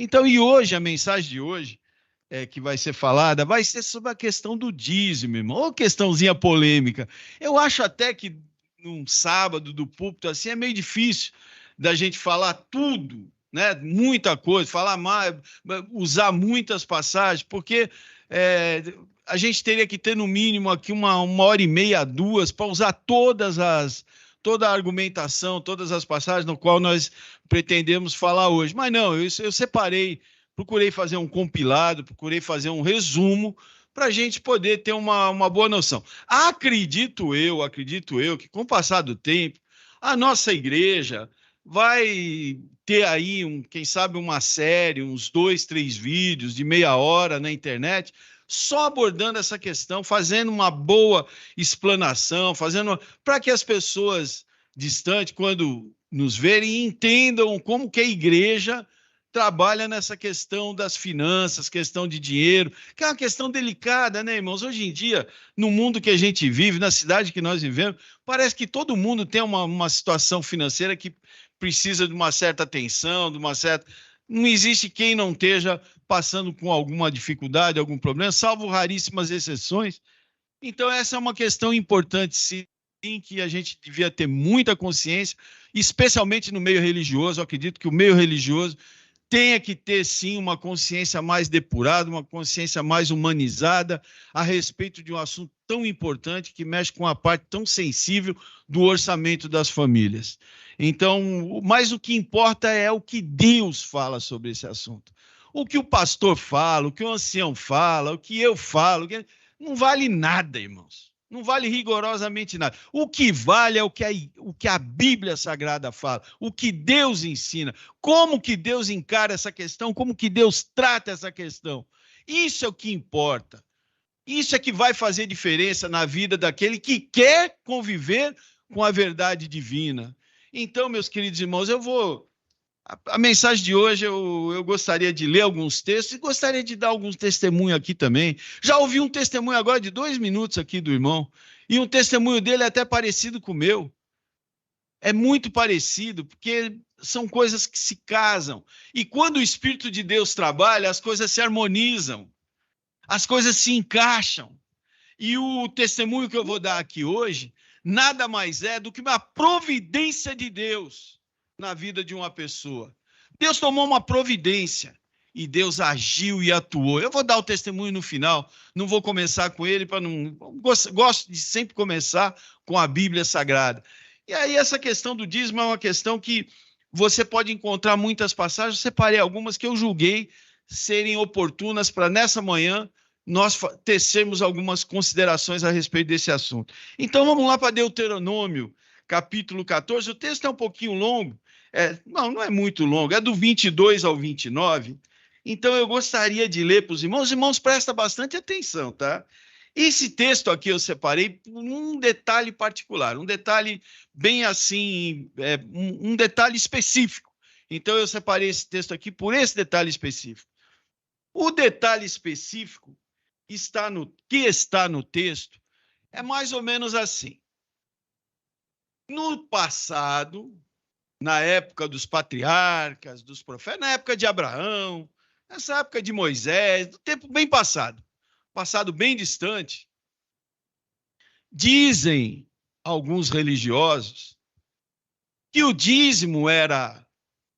Então, e hoje, a mensagem de hoje, que vai ser falada, vai ser sobre a questão do dízimo, irmão, ou questãozinha polêmica. Eu acho até que num sábado do púlpito assim é meio difícil da gente falar tudo, né? Muita coisa, falar mais, usar muitas passagens, porque a gente teria que ter no mínimo aqui uma hora e meia, duas, para usar toda a argumentação, todas as passagens no qual nós pretendemos falar hoje. Mas não, eu separei, procurei fazer um compilado, procurei fazer um resumo para a gente poder ter uma boa noção. Acredito eu, que com o passar do tempo, a nossa igreja vai ter aí, quem sabe, uma série, uns 2, 3 vídeos de meia hora na internet, só abordando essa questão, fazendo uma boa explanação, para que as pessoas distantes, quando nos verem, entendam como que a igreja trabalha nessa questão das finanças, questão de dinheiro, que é uma questão delicada, né, irmãos? Hoje em dia, no mundo que a gente vive, na cidade que nós vivemos, parece que todo mundo tem uma situação financeira que precisa de uma certa atenção, de uma certa... Não existe quem não esteja passando com alguma dificuldade, algum problema, salvo raríssimas exceções. Então, essa é uma questão importante, sim, que a gente devia ter muita consciência, especialmente no meio religioso. Eu acredito que o meio religioso tenha que ter, sim, uma consciência mais depurada, uma consciência mais humanizada a respeito de um assunto tão importante que mexe com a parte tão sensível do orçamento das famílias. Então, mas o que importa é o que Deus fala sobre esse assunto. O que o pastor fala, o que o ancião fala, o que eu falo, não vale nada, irmãos. Não vale rigorosamente nada. O que vale é o que a Bíblia Sagrada fala, o que Deus ensina, como que Deus encara essa questão, como que Deus trata essa questão. Isso é o que importa. Isso é que vai fazer diferença na vida daquele que quer conviver com a verdade divina. Então, meus queridos irmãos, a mensagem de hoje eu gostaria de ler alguns textos e gostaria de dar alguns testemunhos aqui também. Já ouvi um testemunho agora de 2 minutos aqui do irmão, e um testemunho dele é até parecido com o meu. É muito parecido, porque são coisas que se casam. E quando o Espírito de Deus trabalha, as coisas se harmonizam, as coisas se encaixam. E o testemunho que eu vou dar aqui hoje nada mais é do que uma providência de Deus na vida de uma pessoa. Deus tomou uma providência e Deus agiu e atuou. Eu vou dar o testemunho no final, não vou começar com ele, para não... Gosto de sempre começar com a Bíblia Sagrada. E aí essa questão do dízimo é uma questão que você pode encontrar muitas passagens, eu separei algumas que eu julguei serem oportunas para nessa manhã nós tecermos algumas considerações a respeito desse assunto. Então vamos lá para Deuteronômio, capítulo 14. O texto é um pouquinho longo, não é muito longo, é do 22 ao 29. Então eu gostaria de ler para os irmãos. Os irmãos, prestem bastante atenção, tá? Esse texto aqui eu separei por um detalhe particular, um detalhe bem assim, um detalhe específico. Então eu separei esse texto aqui por esse detalhe específico. O detalhe específico que está no texto é mais ou menos assim. No passado, na época dos patriarcas, dos profetas, na época de Abraão, nessa época de Moisés, do tempo bem passado bem distante, dizem alguns religiosos que o dízimo era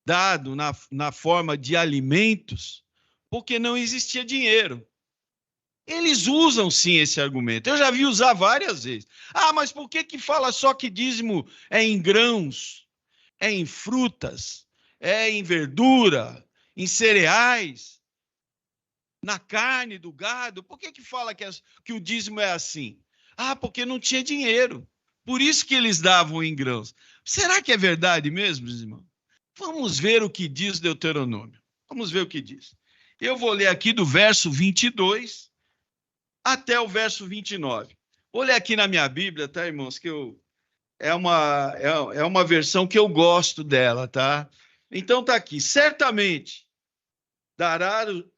dado na forma de alimentos porque não existia dinheiro. Eles usam, sim, esse argumento. Eu já vi usar várias vezes. Ah, mas por que fala só que dízimo é em grãos, é em frutas, é em verdura, em cereais, na carne do gado? Por que fala que o dízimo é assim? Ah, porque não tinha dinheiro. Por isso que eles davam em grãos. Será que é verdade mesmo, irmão? Vamos ver o que diz Deuteronômio. Vamos ver o que diz. Eu vou ler aqui do verso 22 até o verso 29. Vou ler aqui na minha Bíblia, tá, irmãos? Que é uma versão que eu gosto dela, tá? Então tá aqui. Certamente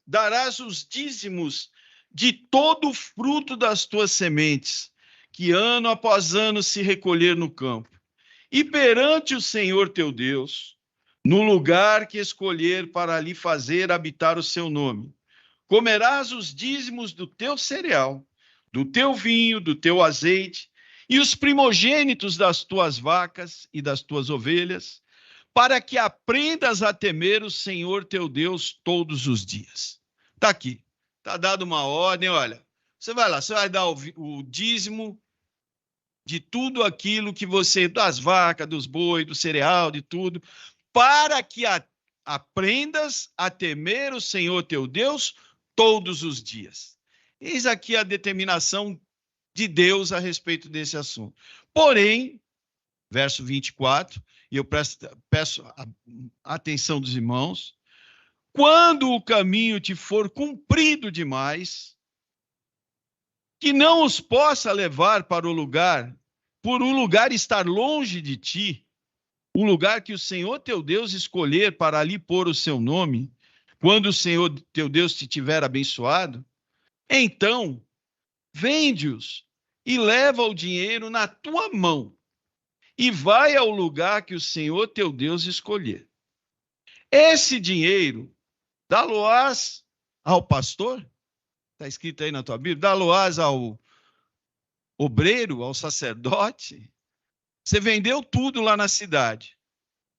darás os dízimos de todo o fruto das tuas sementes, que ano após ano se recolher no campo. E perante o Senhor teu Deus, no lugar que escolher para ali fazer habitar o seu nome. Comerás os dízimos do teu cereal, do teu vinho, do teu azeite, e os primogênitos das tuas vacas e das tuas ovelhas, para que aprendas a temer o Senhor teu Deus todos os dias. Está aqui, está dado uma ordem, olha, você vai lá, você vai dar o dízimo de tudo aquilo que você, das vacas, dos bois, do cereal, de tudo, para que aprendas a temer o Senhor teu Deus todos os dias. Eis aqui a determinação de Deus a respeito desse assunto. Porém, verso 24, e eu peço a atenção dos irmãos, quando o caminho te for comprido demais, que não os possa levar para o lugar, por um lugar estar longe de ti, o lugar que o Senhor teu Deus escolher para ali pôr o seu nome, quando o Senhor teu Deus te tiver abençoado, então vende-os e leva o dinheiro na tua mão e vai ao lugar que o Senhor teu Deus escolher. Esse dinheiro dá-lo-ás ao pastor, está escrito aí na tua Bíblia, dá-lo-ás ao obreiro, ao sacerdote. Você vendeu tudo lá na cidade,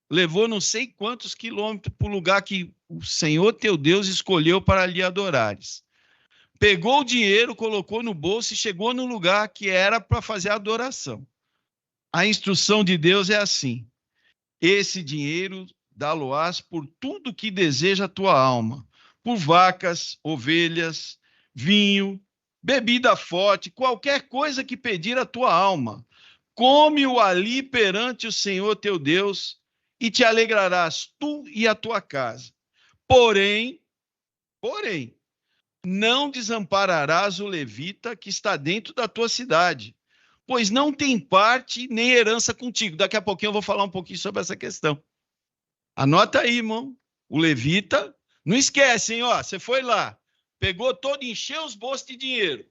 levou não sei quantos quilômetros para o lugar que o Senhor teu Deus escolheu para lhe adorares. Pegou o dinheiro, colocou no bolso e chegou no lugar que era para fazer a adoração. A instrução de Deus é assim: esse dinheiro dá-lo-ás por tudo que deseja a tua alma, por vacas, ovelhas, vinho, bebida forte, qualquer coisa que pedir a tua alma. Come-o ali perante o Senhor teu Deus e te alegrarás tu e a tua casa. Porém, não desampararás o levita que está dentro da tua cidade, pois não tem parte nem herança contigo. Daqui a pouquinho eu vou falar um pouquinho sobre essa questão. Anota aí, irmão. O levita, não esquece, hein? Ó, você foi lá, pegou todo, encheu os bolsos de dinheiro.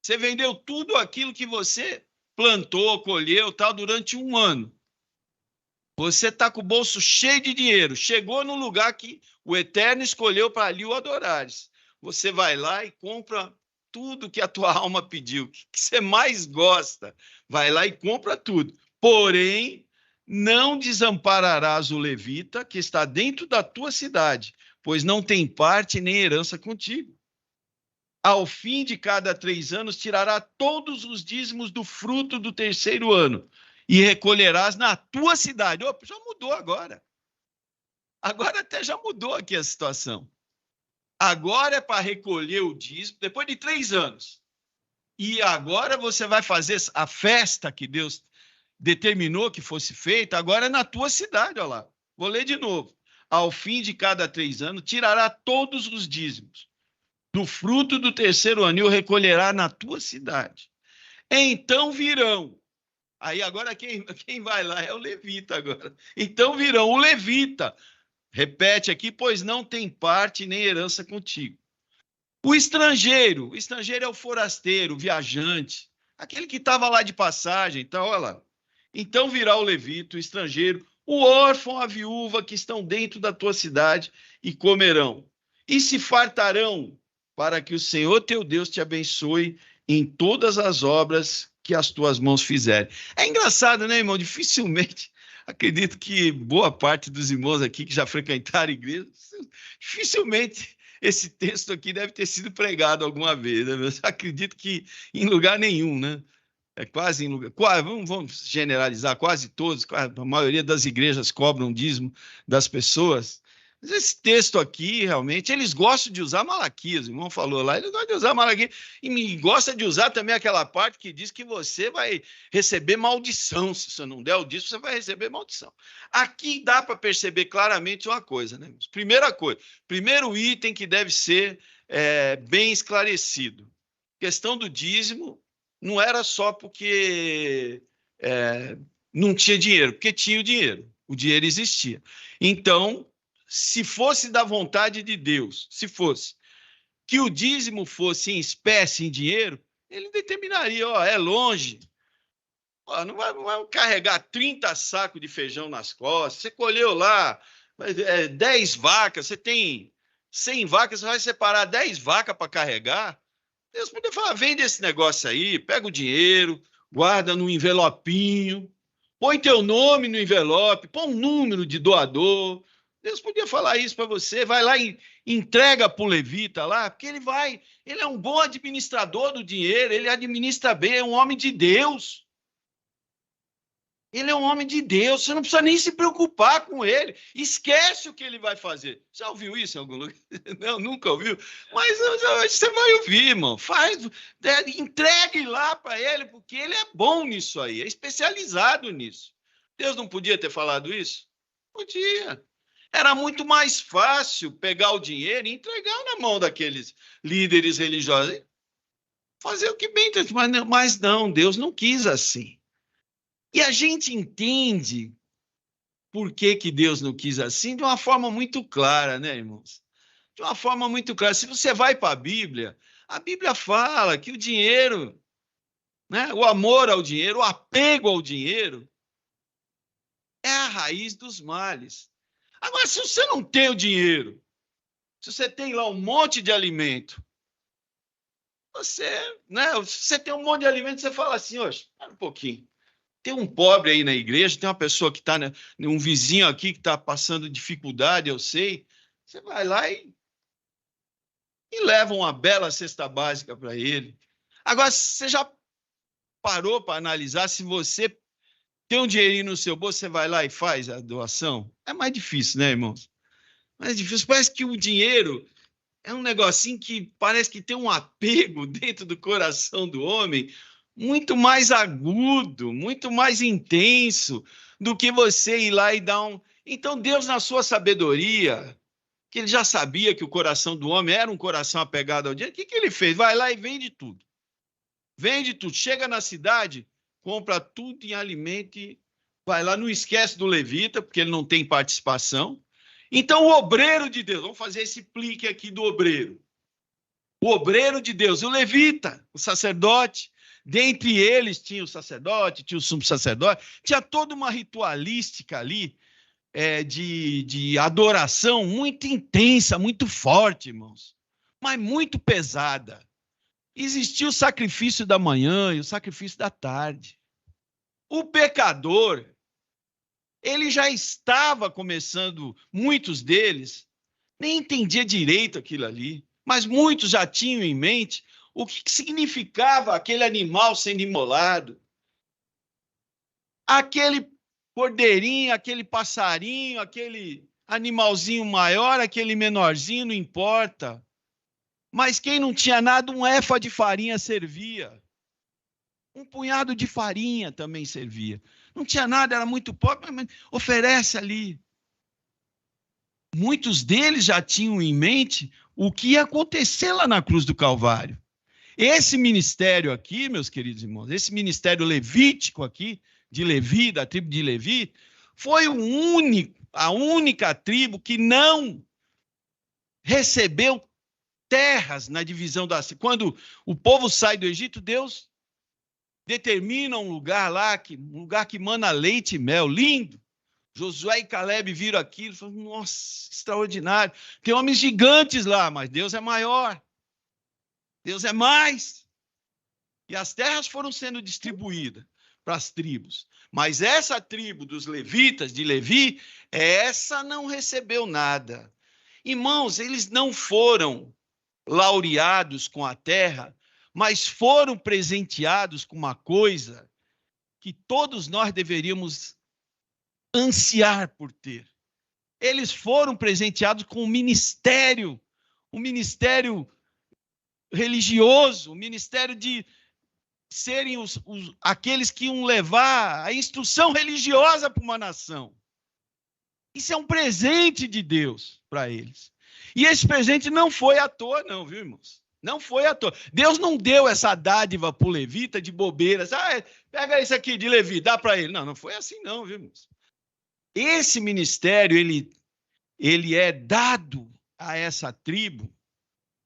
Você vendeu tudo aquilo que você plantou, colheu, tal, durante um ano. Você está com o bolso cheio de dinheiro. Chegou no lugar que o Eterno escolheu para ali o adorares. Você vai lá e compra tudo que a tua alma pediu, que você mais gosta. Vai lá e compra tudo. Porém, não desampararás o levita que está dentro da tua cidade, pois não tem parte nem herança contigo. Ao fim de cada 3 anos, tirará todos os dízimos do fruto do terceiro ano e recolherás na tua cidade. Opa, já mudou agora. Agora até já mudou aqui a situação. Agora é para recolher o dízimo depois de 3 anos. E agora você vai fazer a festa que Deus determinou que fosse feita, agora é na tua cidade, olha lá. Vou ler de novo. Ao fim de cada 3 anos, tirará todos os dízimos do fruto do terceiro ano e o recolherá na tua cidade. Então virão. Aí agora quem vai lá é o levita agora. Então virão o levita. Repete aqui, pois não tem parte nem herança contigo. O estrangeiro é o forasteiro, o viajante, aquele que estava lá de passagem. Então, olha lá. Então virá o levita, o estrangeiro, o órfão, a viúva que estão dentro da tua cidade e comerão. E se fartarão para que o Senhor teu Deus te abençoe em todas as obras que as tuas mãos fizerem. É engraçado, né, irmão? Dificilmente, acredito que boa parte dos irmãos aqui que já frequentaram a igreja, dificilmente esse texto aqui deve ter sido pregado alguma vez, né? Eu acredito que em lugar nenhum, né? É quase em lugar. Vamos generalizar, quase todos, a maioria das igrejas cobram dízimo das pessoas. Mas esse texto aqui, realmente, eles gostam de usar Malaquias, o irmão falou lá, eles gostam de usar Malaquias, e gosta de usar também aquela parte que diz que você vai receber maldição, se você não der o dízimo, você vai receber maldição. Aqui dá para perceber claramente uma coisa, né? Primeira coisa, primeiro item que deve ser bem esclarecido, questão do dízimo não era só porque não tinha dinheiro, porque tinha o dinheiro existia. Então, se fosse da vontade de Deus, se fosse que o dízimo fosse em espécie, em dinheiro, ele determinaria, ó, é longe, ó, não vai carregar 30 sacos de feijão nas costas, você colheu lá 10 vacas, você tem 100 vacas, você vai separar 10 vacas para carregar? Deus poderia falar, vende esse negócio aí, pega o dinheiro, guarda no envelopinho, põe teu nome no envelope, põe um número de doador. Deus podia falar isso para você, vai lá e entrega para o levita lá, porque ele é um bom administrador do dinheiro, ele administra bem, é um homem de Deus. Ele é um homem de Deus, você não precisa nem se preocupar com ele. Esquece o que ele vai fazer. Já ouviu isso em algum lugar? Não, nunca ouviu. Mas hoje você vai ouvir, irmão. Entregue lá para ele, porque ele é bom nisso aí, é especializado nisso. Deus não podia ter falado isso? Podia. Era muito mais fácil pegar o dinheiro e entregar na mão daqueles líderes religiosos. Fazer o que bem, mas não, Deus não quis assim. E a gente entende por que Deus não quis assim de uma forma muito clara, né, irmãos? De uma forma muito clara. Se você vai para a Bíblia fala que o dinheiro, né, o amor ao dinheiro, o apego ao dinheiro, é a raiz dos males. Agora, se você não tem o dinheiro, se você tem lá um monte de alimento, você tem um monte de alimento, você fala assim, espera um pouquinho. Tem um pobre aí na igreja, tem uma pessoa que está, né, um vizinho aqui que está passando dificuldade, eu sei. Você vai lá e leva uma bela cesta básica para ele. Agora, você já parou para analisar se você tem um dinheirinho no seu bolso, você vai lá e faz a doação? É mais difícil, né, irmãos? Mais difícil. Parece que o dinheiro é um negocinho que parece que tem um apego dentro do coração do homem muito mais agudo, muito mais intenso do que você ir lá e dar um... Então, Deus, na sua sabedoria, que ele já sabia que o coração do homem era um coração apegado ao dinheiro, o que ele fez? Vai lá e vende tudo. Vende tudo. Chega na cidade, compra tudo em alimento e vai lá, não esquece do levita, porque ele não tem participação. Então, o obreiro de Deus, vamos fazer esse plique aqui do obreiro. O obreiro de Deus, o levita, o sacerdote. Dentre eles tinha o sacerdote, tinha o sumo sacerdote, tinha toda uma ritualística ali de adoração muito intensa, muito forte, irmãos, mas muito pesada. Existia o sacrifício da manhã e o sacrifício da tarde. O pecador, ele já estava começando, muitos deles nem entendia direito aquilo ali, mas muitos já tinham em mente o que significava aquele animal sendo imolado, aquele cordeirinho, aquele passarinho, aquele animalzinho maior, aquele menorzinho, não importa. Mas quem não tinha nada, um éfa de farinha servia. Um punhado de farinha também servia. Não tinha nada, era muito pobre, mas oferece ali. Muitos deles já tinham em mente o que ia acontecer lá na cruz do Calvário. Esse ministério aqui, meus queridos irmãos, esse ministério levítico aqui, de Levi, da tribo de Levi, foi a única tribo que não recebeu terras na divisão da... Quando o povo sai do Egito, Deus determina um lugar lá, um lugar que mana leite e mel, lindo. Josué e Caleb viram aquilo e falaram, nossa, extraordinário. Tem homens gigantes lá, mas Deus é maior. Deus é mais. E as terras foram sendo distribuídas para as tribos. Mas essa tribo dos levitas, de Levi, essa não recebeu nada. Irmãos, eles não foram laureados com a terra, mas foram presenteados com uma coisa que todos nós deveríamos ansiar por ter. Eles foram presenteados com um ministério religioso, um ministério de serem aqueles que iam levar a instrução religiosa para uma nação. Isso é um presente de Deus para eles. E esse presente não foi à toa, não, viu, irmãos? Não foi à toa. Deus não deu essa dádiva para o levita de bobeiras. Pega isso aqui de Levi, dá para ele. Não, não foi assim não, viu, irmãos? Esse ministério, ele é dado a essa tribo,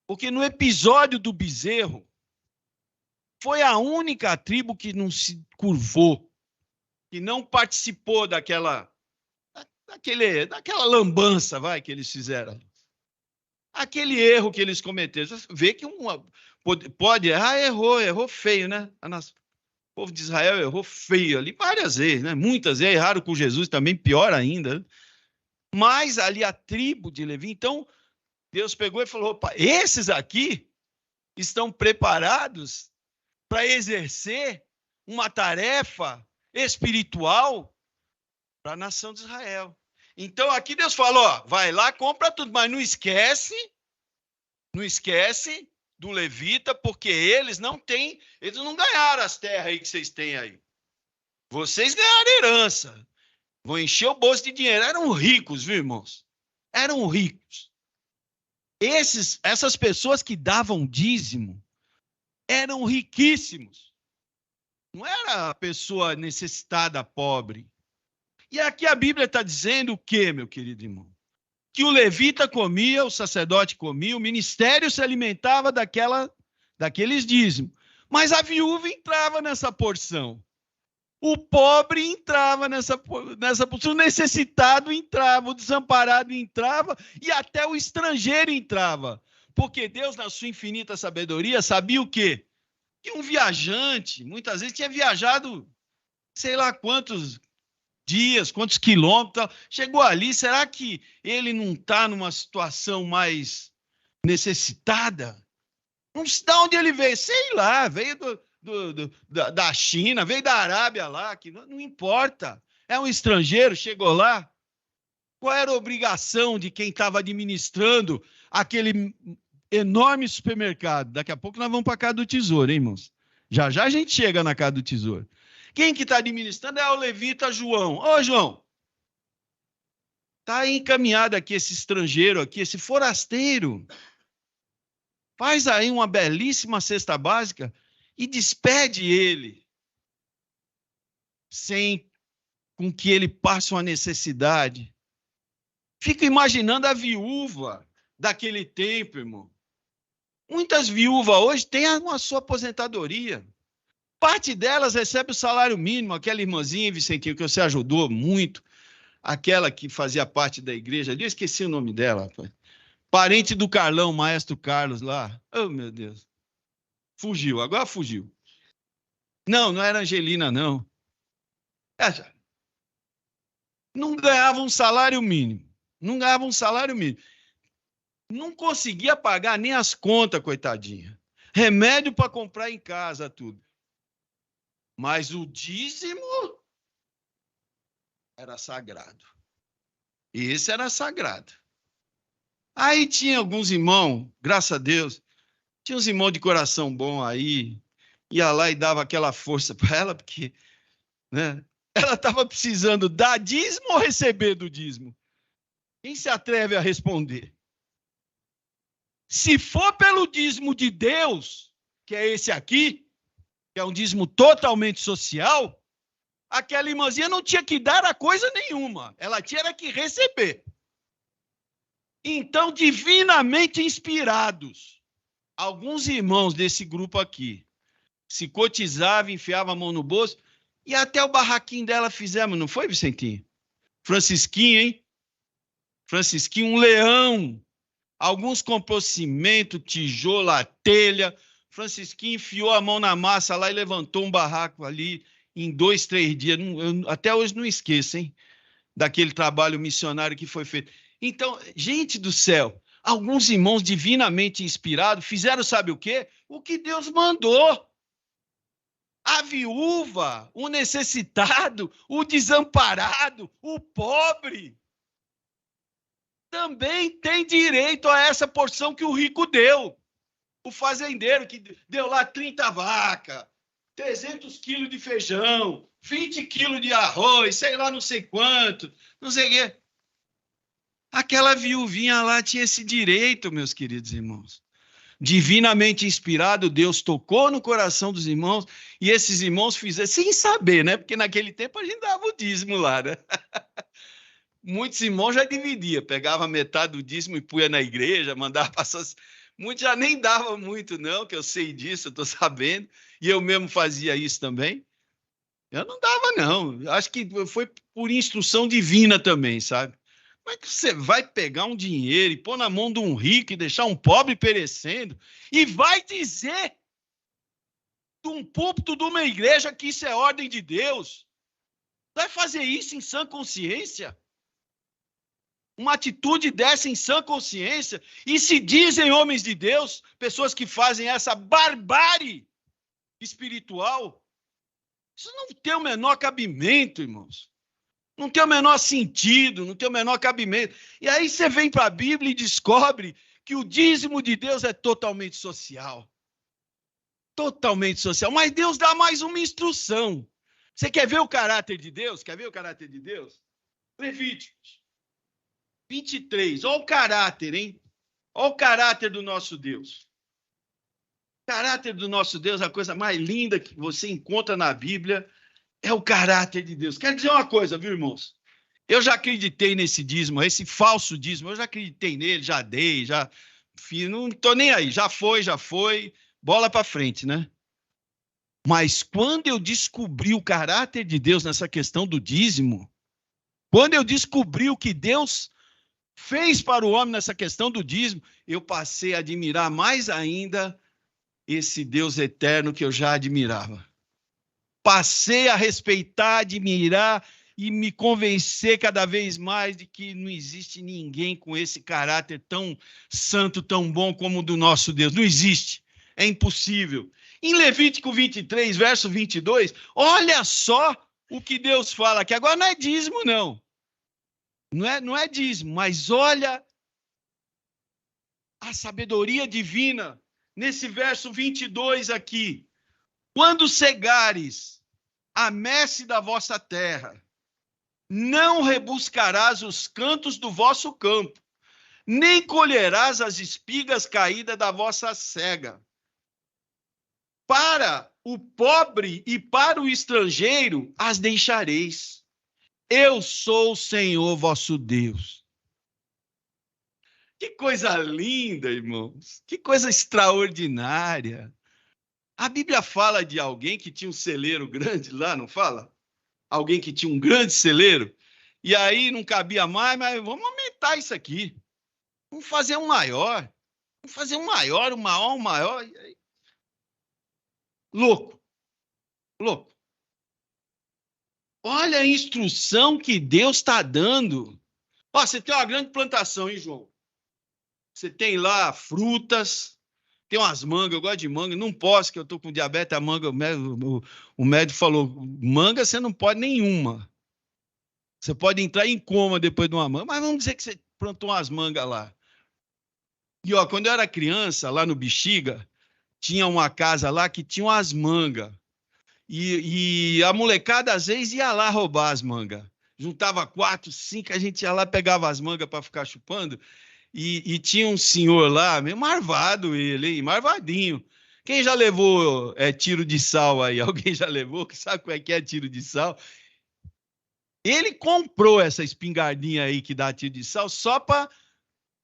porque no episódio do bezerro, foi a única tribo que não se curvou, que não participou daquela daquela lambança, vai, que eles fizeram. Aquele erro que eles cometeram. Você vê que pode errar, errou feio, né? O povo de Israel errou feio ali várias vezes, né? Muitas vezes erraram com Jesus também, pior ainda. Mas ali a tribo de Levi, então, Deus pegou e falou: opa, esses aqui estão preparados para exercer uma tarefa espiritual para a nação de Israel. Então, aqui Deus falou: ó, vai lá, compra tudo, mas não esquece do levita, porque eles não ganharam as terras aí que vocês têm aí. Vocês ganharam herança. Vão encher o bolso de dinheiro. Eram ricos, viu, irmãos? Eram ricos. Essas pessoas que davam dízimo eram riquíssimos. Não era a pessoa necessitada, pobre. E aqui a Bíblia está dizendo o quê, meu querido irmão? Que o levita comia, o sacerdote comia, o ministério se alimentava daqueles dízimos. Mas a viúva entrava nessa porção. O pobre entrava nessa porção, o necessitado entrava, o desamparado entrava e até o estrangeiro entrava. Porque Deus, na sua infinita sabedoria, sabia o quê? Que um viajante, muitas vezes, tinha viajado sei lá quantos dias, quantos quilômetros, chegou ali, será que ele não está numa situação mais necessitada? Não sei de onde ele veio, sei lá, veio da China, veio da Arábia lá, que não importa, é um estrangeiro, chegou lá. Qual era a obrigação de quem estava administrando aquele enorme supermercado? Daqui a pouco nós vamos para a Casa do Tesouro, hein, irmãos? Já já a gente chega na Casa do Tesouro. Quem que está administrando é o levita João. Ô, João, está encaminhado aqui esse estrangeiro aqui, esse forasteiro. Faz aí uma belíssima cesta básica e despede ele, sem com que ele passe uma necessidade. Fica imaginando a viúva daquele tempo, irmão. Muitas viúvas hoje têm a sua aposentadoria. Parte delas recebe o salário mínimo, aquela irmãzinha, Vicentinho, que você ajudou muito, aquela que fazia parte da igreja, eu esqueci o nome dela, rapaz. Parente do Carlão, maestro Carlos lá. Oh, meu Deus. Fugiu, agora fugiu. Não era Angelina, não. Não ganhava um salário mínimo. Não ganhava um salário mínimo. Não conseguia pagar nem as contas, coitadinha. Remédio para comprar em casa, tudo. Mas o dízimo era sagrado. Esse era sagrado. Aí tinha alguns irmãos, graças a Deus, tinha uns irmãos de coração bom aí, ia lá e dava aquela força para ela, porque, né, ela estava precisando dar dízimo ou receber do dízimo? Quem se atreve a responder? Se for pelo dízimo de Deus, que é esse aqui, que é um dízimo totalmente social, aquela irmãzinha não tinha que dar a coisa nenhuma, ela tinha que receber. Então, divinamente inspirados, alguns irmãos desse grupo aqui se cotizavam, enfiavam a mão no bolso, e até o barraquinho dela fizemos, não foi, Vicentinho? Francisquinho, hein? Francisquinho, um leão. Alguns comprou cimento, tijolo, telha. Francisquinho enfiou a mão na massa lá e levantou um barraco ali em 2, 3 dias. Eu até hoje não esqueço, hein? Daquele trabalho missionário que foi feito. Então, gente do céu, alguns irmãos divinamente inspirados fizeram, sabe o quê? O que Deus mandou. A viúva, o necessitado, o desamparado, o pobre, também tem direito a essa porção que o rico deu. O fazendeiro que deu lá 30 vacas, 300 quilos de feijão, 20 quilos de arroz, sei lá, não sei quanto, não sei o quê. Aquela viuvinha lá tinha esse direito, meus queridos irmãos. Divinamente inspirado, Deus tocou no coração dos irmãos e esses irmãos fizeram, sem saber, né? Porque naquele tempo a gente dava o dízimo lá, né? Muitos irmãos já dividiam, pegava metade do dízimo e punha na igreja, mandava passar. Muitos já nem davam muito, não, que eu sei disso, eu estou sabendo. E eu mesmo fazia isso também. Eu não dava, não. Acho que foi por instrução divina também, sabe? Como é que você vai pegar um dinheiro e pôr na mão de um rico e deixar um pobre perecendo e vai dizer de um púlpito de uma igreja que isso é ordem de Deus? Vai fazer isso em sã consciência? Uma atitude dessa em sã consciência? E se dizem homens de Deus, pessoas que fazem essa barbárie espiritual? Isso não tem o menor cabimento, irmãos. Não tem o menor sentido, não tem o menor cabimento. E aí você vem para a Bíblia e descobre que o dízimo de Deus é totalmente social. Totalmente social. Mas Deus dá mais uma instrução. Você quer ver o caráter de Deus? Quer ver o caráter de Deus? Levíticos 23. Olha o caráter, hein? Olha o caráter do nosso Deus. O caráter do nosso Deus, a coisa mais linda que você encontra na Bíblia, é o caráter de Deus. Quero dizer uma coisa, viu, irmãos? Eu já acreditei nesse dízimo, esse falso dízimo, eu já acreditei nele, já dei, já fiz, não estou nem aí, já foi, bola para frente, né? Mas quando eu descobri o caráter de Deus nessa questão do dízimo, quando eu descobri o que Deus fez para o homem nessa questão do dízimo, eu passei a admirar mais ainda esse Deus eterno que eu já admirava. Passei a respeitar, admirar e me convencer cada vez mais de que não existe ninguém com esse caráter tão santo, tão bom como o do nosso Deus. Não existe. É impossível. Em Levítico 23, verso 22, olha só o que Deus fala aqui. Agora não é dízimo, não. Não é dízimo, mas olha a sabedoria divina nesse verso 22 aqui. Quando cegares a messe da vossa terra, não rebuscarás os cantos do vosso campo, nem colherás as espigas caídas da vossa cega. Para o pobre e para o estrangeiro as deixareis. Eu sou o Senhor vosso Deus. Que coisa linda, irmãos. Que coisa extraordinária. A Bíblia fala de alguém que tinha um celeiro grande lá, não fala? Alguém que tinha um grande celeiro, e aí não cabia mais, mas vamos aumentar isso aqui. Vamos fazer um maior. Vamos fazer um maior, um maior, um maior. E aí... Louco. Louco. Olha a instrução que Deus está dando. Ó, você tem uma grande plantação, hein, João? Você tem lá frutas, tem umas mangas, eu gosto de manga, não posso, que eu estou com diabetes, a manga, o médico falou, manga você não pode nenhuma. Você pode entrar em coma depois de uma manga, mas vamos dizer que você plantou umas mangas lá. E, ó, quando eu era criança, lá no Bexiga, tinha uma casa lá que tinha umas mangas. E a molecada, às vezes, ia lá roubar as mangas. Juntava 4, 5, a gente ia lá, pegava as mangas para ficar chupando. E tinha um senhor lá, meio marvado ele, hein? Marvadinho. Quem já levou tiro de sal aí? Alguém já levou? Sabe como é que é tiro de sal? Ele comprou essa espingardinha aí que dá tiro de sal só para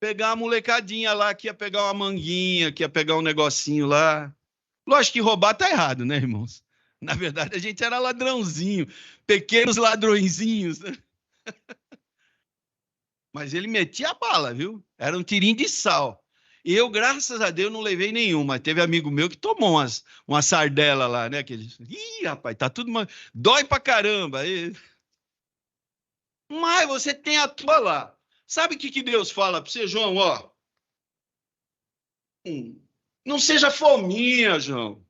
pegar a molecadinha lá, que ia pegar uma manguinha, que ia pegar um negocinho lá. Lógico que roubar tá errado, né, irmãos? Na verdade, a gente era ladrãozinho, pequenos ladrõezinhos, né? Mas ele metia a bala, viu? Era um tirinho de sal. E eu, graças a Deus, não levei nenhum, mas teve amigo meu que tomou uma sardela lá, né? Que ele disse, ih, rapaz, tá tudo... Dói pra caramba. Mas você tem a tua lá. Sabe o que Deus fala para você, João? Ó, não seja fominha, João.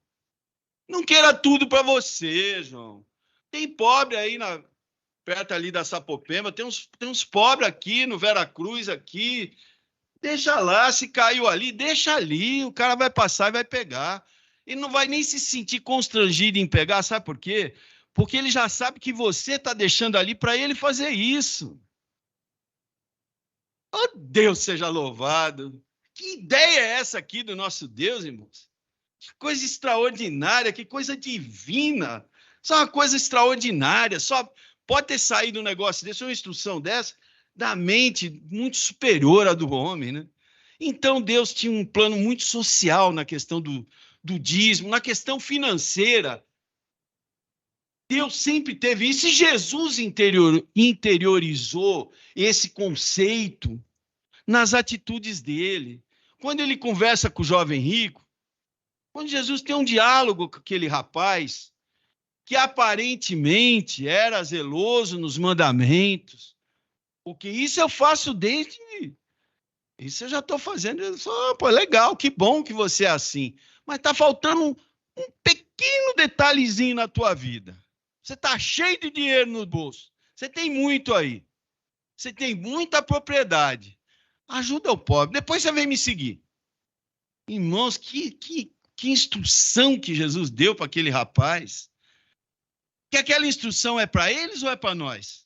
Não queira tudo para você, João. Tem pobre aí perto ali da Sapopemba, tem uns pobres aqui no Veracruz, aqui. Deixa lá, se caiu ali, deixa ali. O cara vai passar e vai pegar. E não vai nem se sentir constrangido em pegar, sabe por quê? Porque ele já sabe que você está deixando ali para ele fazer isso. Oh, Deus seja louvado. Que ideia é essa aqui do nosso Deus, irmãos? Que coisa extraordinária, que coisa divina. Só uma coisa extraordinária. Só pode ter saído um negócio desse, uma instrução dessa, da mente muito superior à do homem, né? Então, Deus tinha um plano muito social na questão do dízimo, na questão financeira. Deus sempre teve isso, e Jesus interiorizou esse conceito nas atitudes dele. Quando ele conversa com o jovem rico, quando Jesus tem um diálogo com aquele rapaz, que aparentemente era zeloso nos mandamentos, porque isso eu faço desde... Isso eu já estou fazendo. Eu sou, pô, legal, que bom que você é assim. Mas está faltando um pequeno detalhezinho na tua vida. Você está cheio de dinheiro no bolso. Você tem muito aí. Você tem muita propriedade. Ajuda o pobre. Depois você vem me seguir. Irmãos, que instrução que Jesus deu para aquele rapaz. Que aquela instrução é para eles ou é para nós?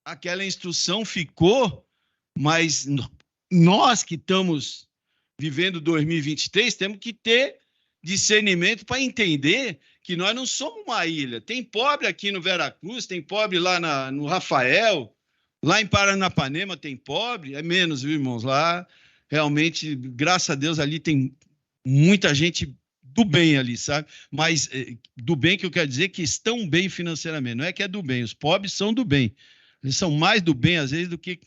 Aquela instrução ficou, mas nós que estamos vivendo 2023 temos que ter discernimento para entender que nós não somos uma ilha. Tem pobre aqui no Veracruz, tem pobre lá no Rafael, lá em Paranapanema tem pobre, é menos, viu, irmãos? Lá, realmente, graças a Deus, ali tem muita gente do bem ali, sabe? Mas do bem que eu quero dizer que estão bem financeiramente, não é que é do bem, os pobres são do bem. Eles são mais do bem, às vezes, do que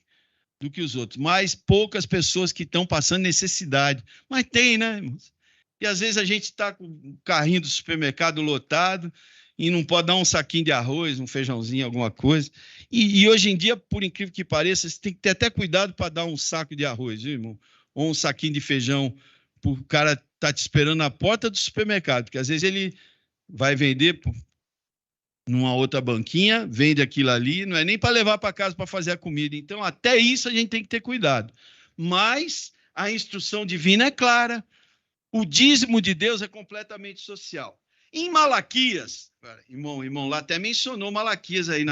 os outros. Mas poucas pessoas que estão passando necessidade. Mas tem, né, irmãos? E às vezes a gente está com o carrinho do supermercado lotado e não pode dar um saquinho de arroz, um feijãozinho, alguma coisa. E hoje em dia, por incrível que pareça, você tem que ter até cuidado para dar um saco de arroz, viu, irmão? Ou um saquinho de feijão, o cara tá te esperando na porta do supermercado, porque às vezes ele vai vender numa outra banquinha, vende aquilo ali, não é nem para levar para casa para fazer a comida. Então, até isso a gente tem que ter cuidado. Mas a instrução divina é clara. O dízimo de Deus é completamente social. Em Malaquias, irmão lá até mencionou Malaquias aí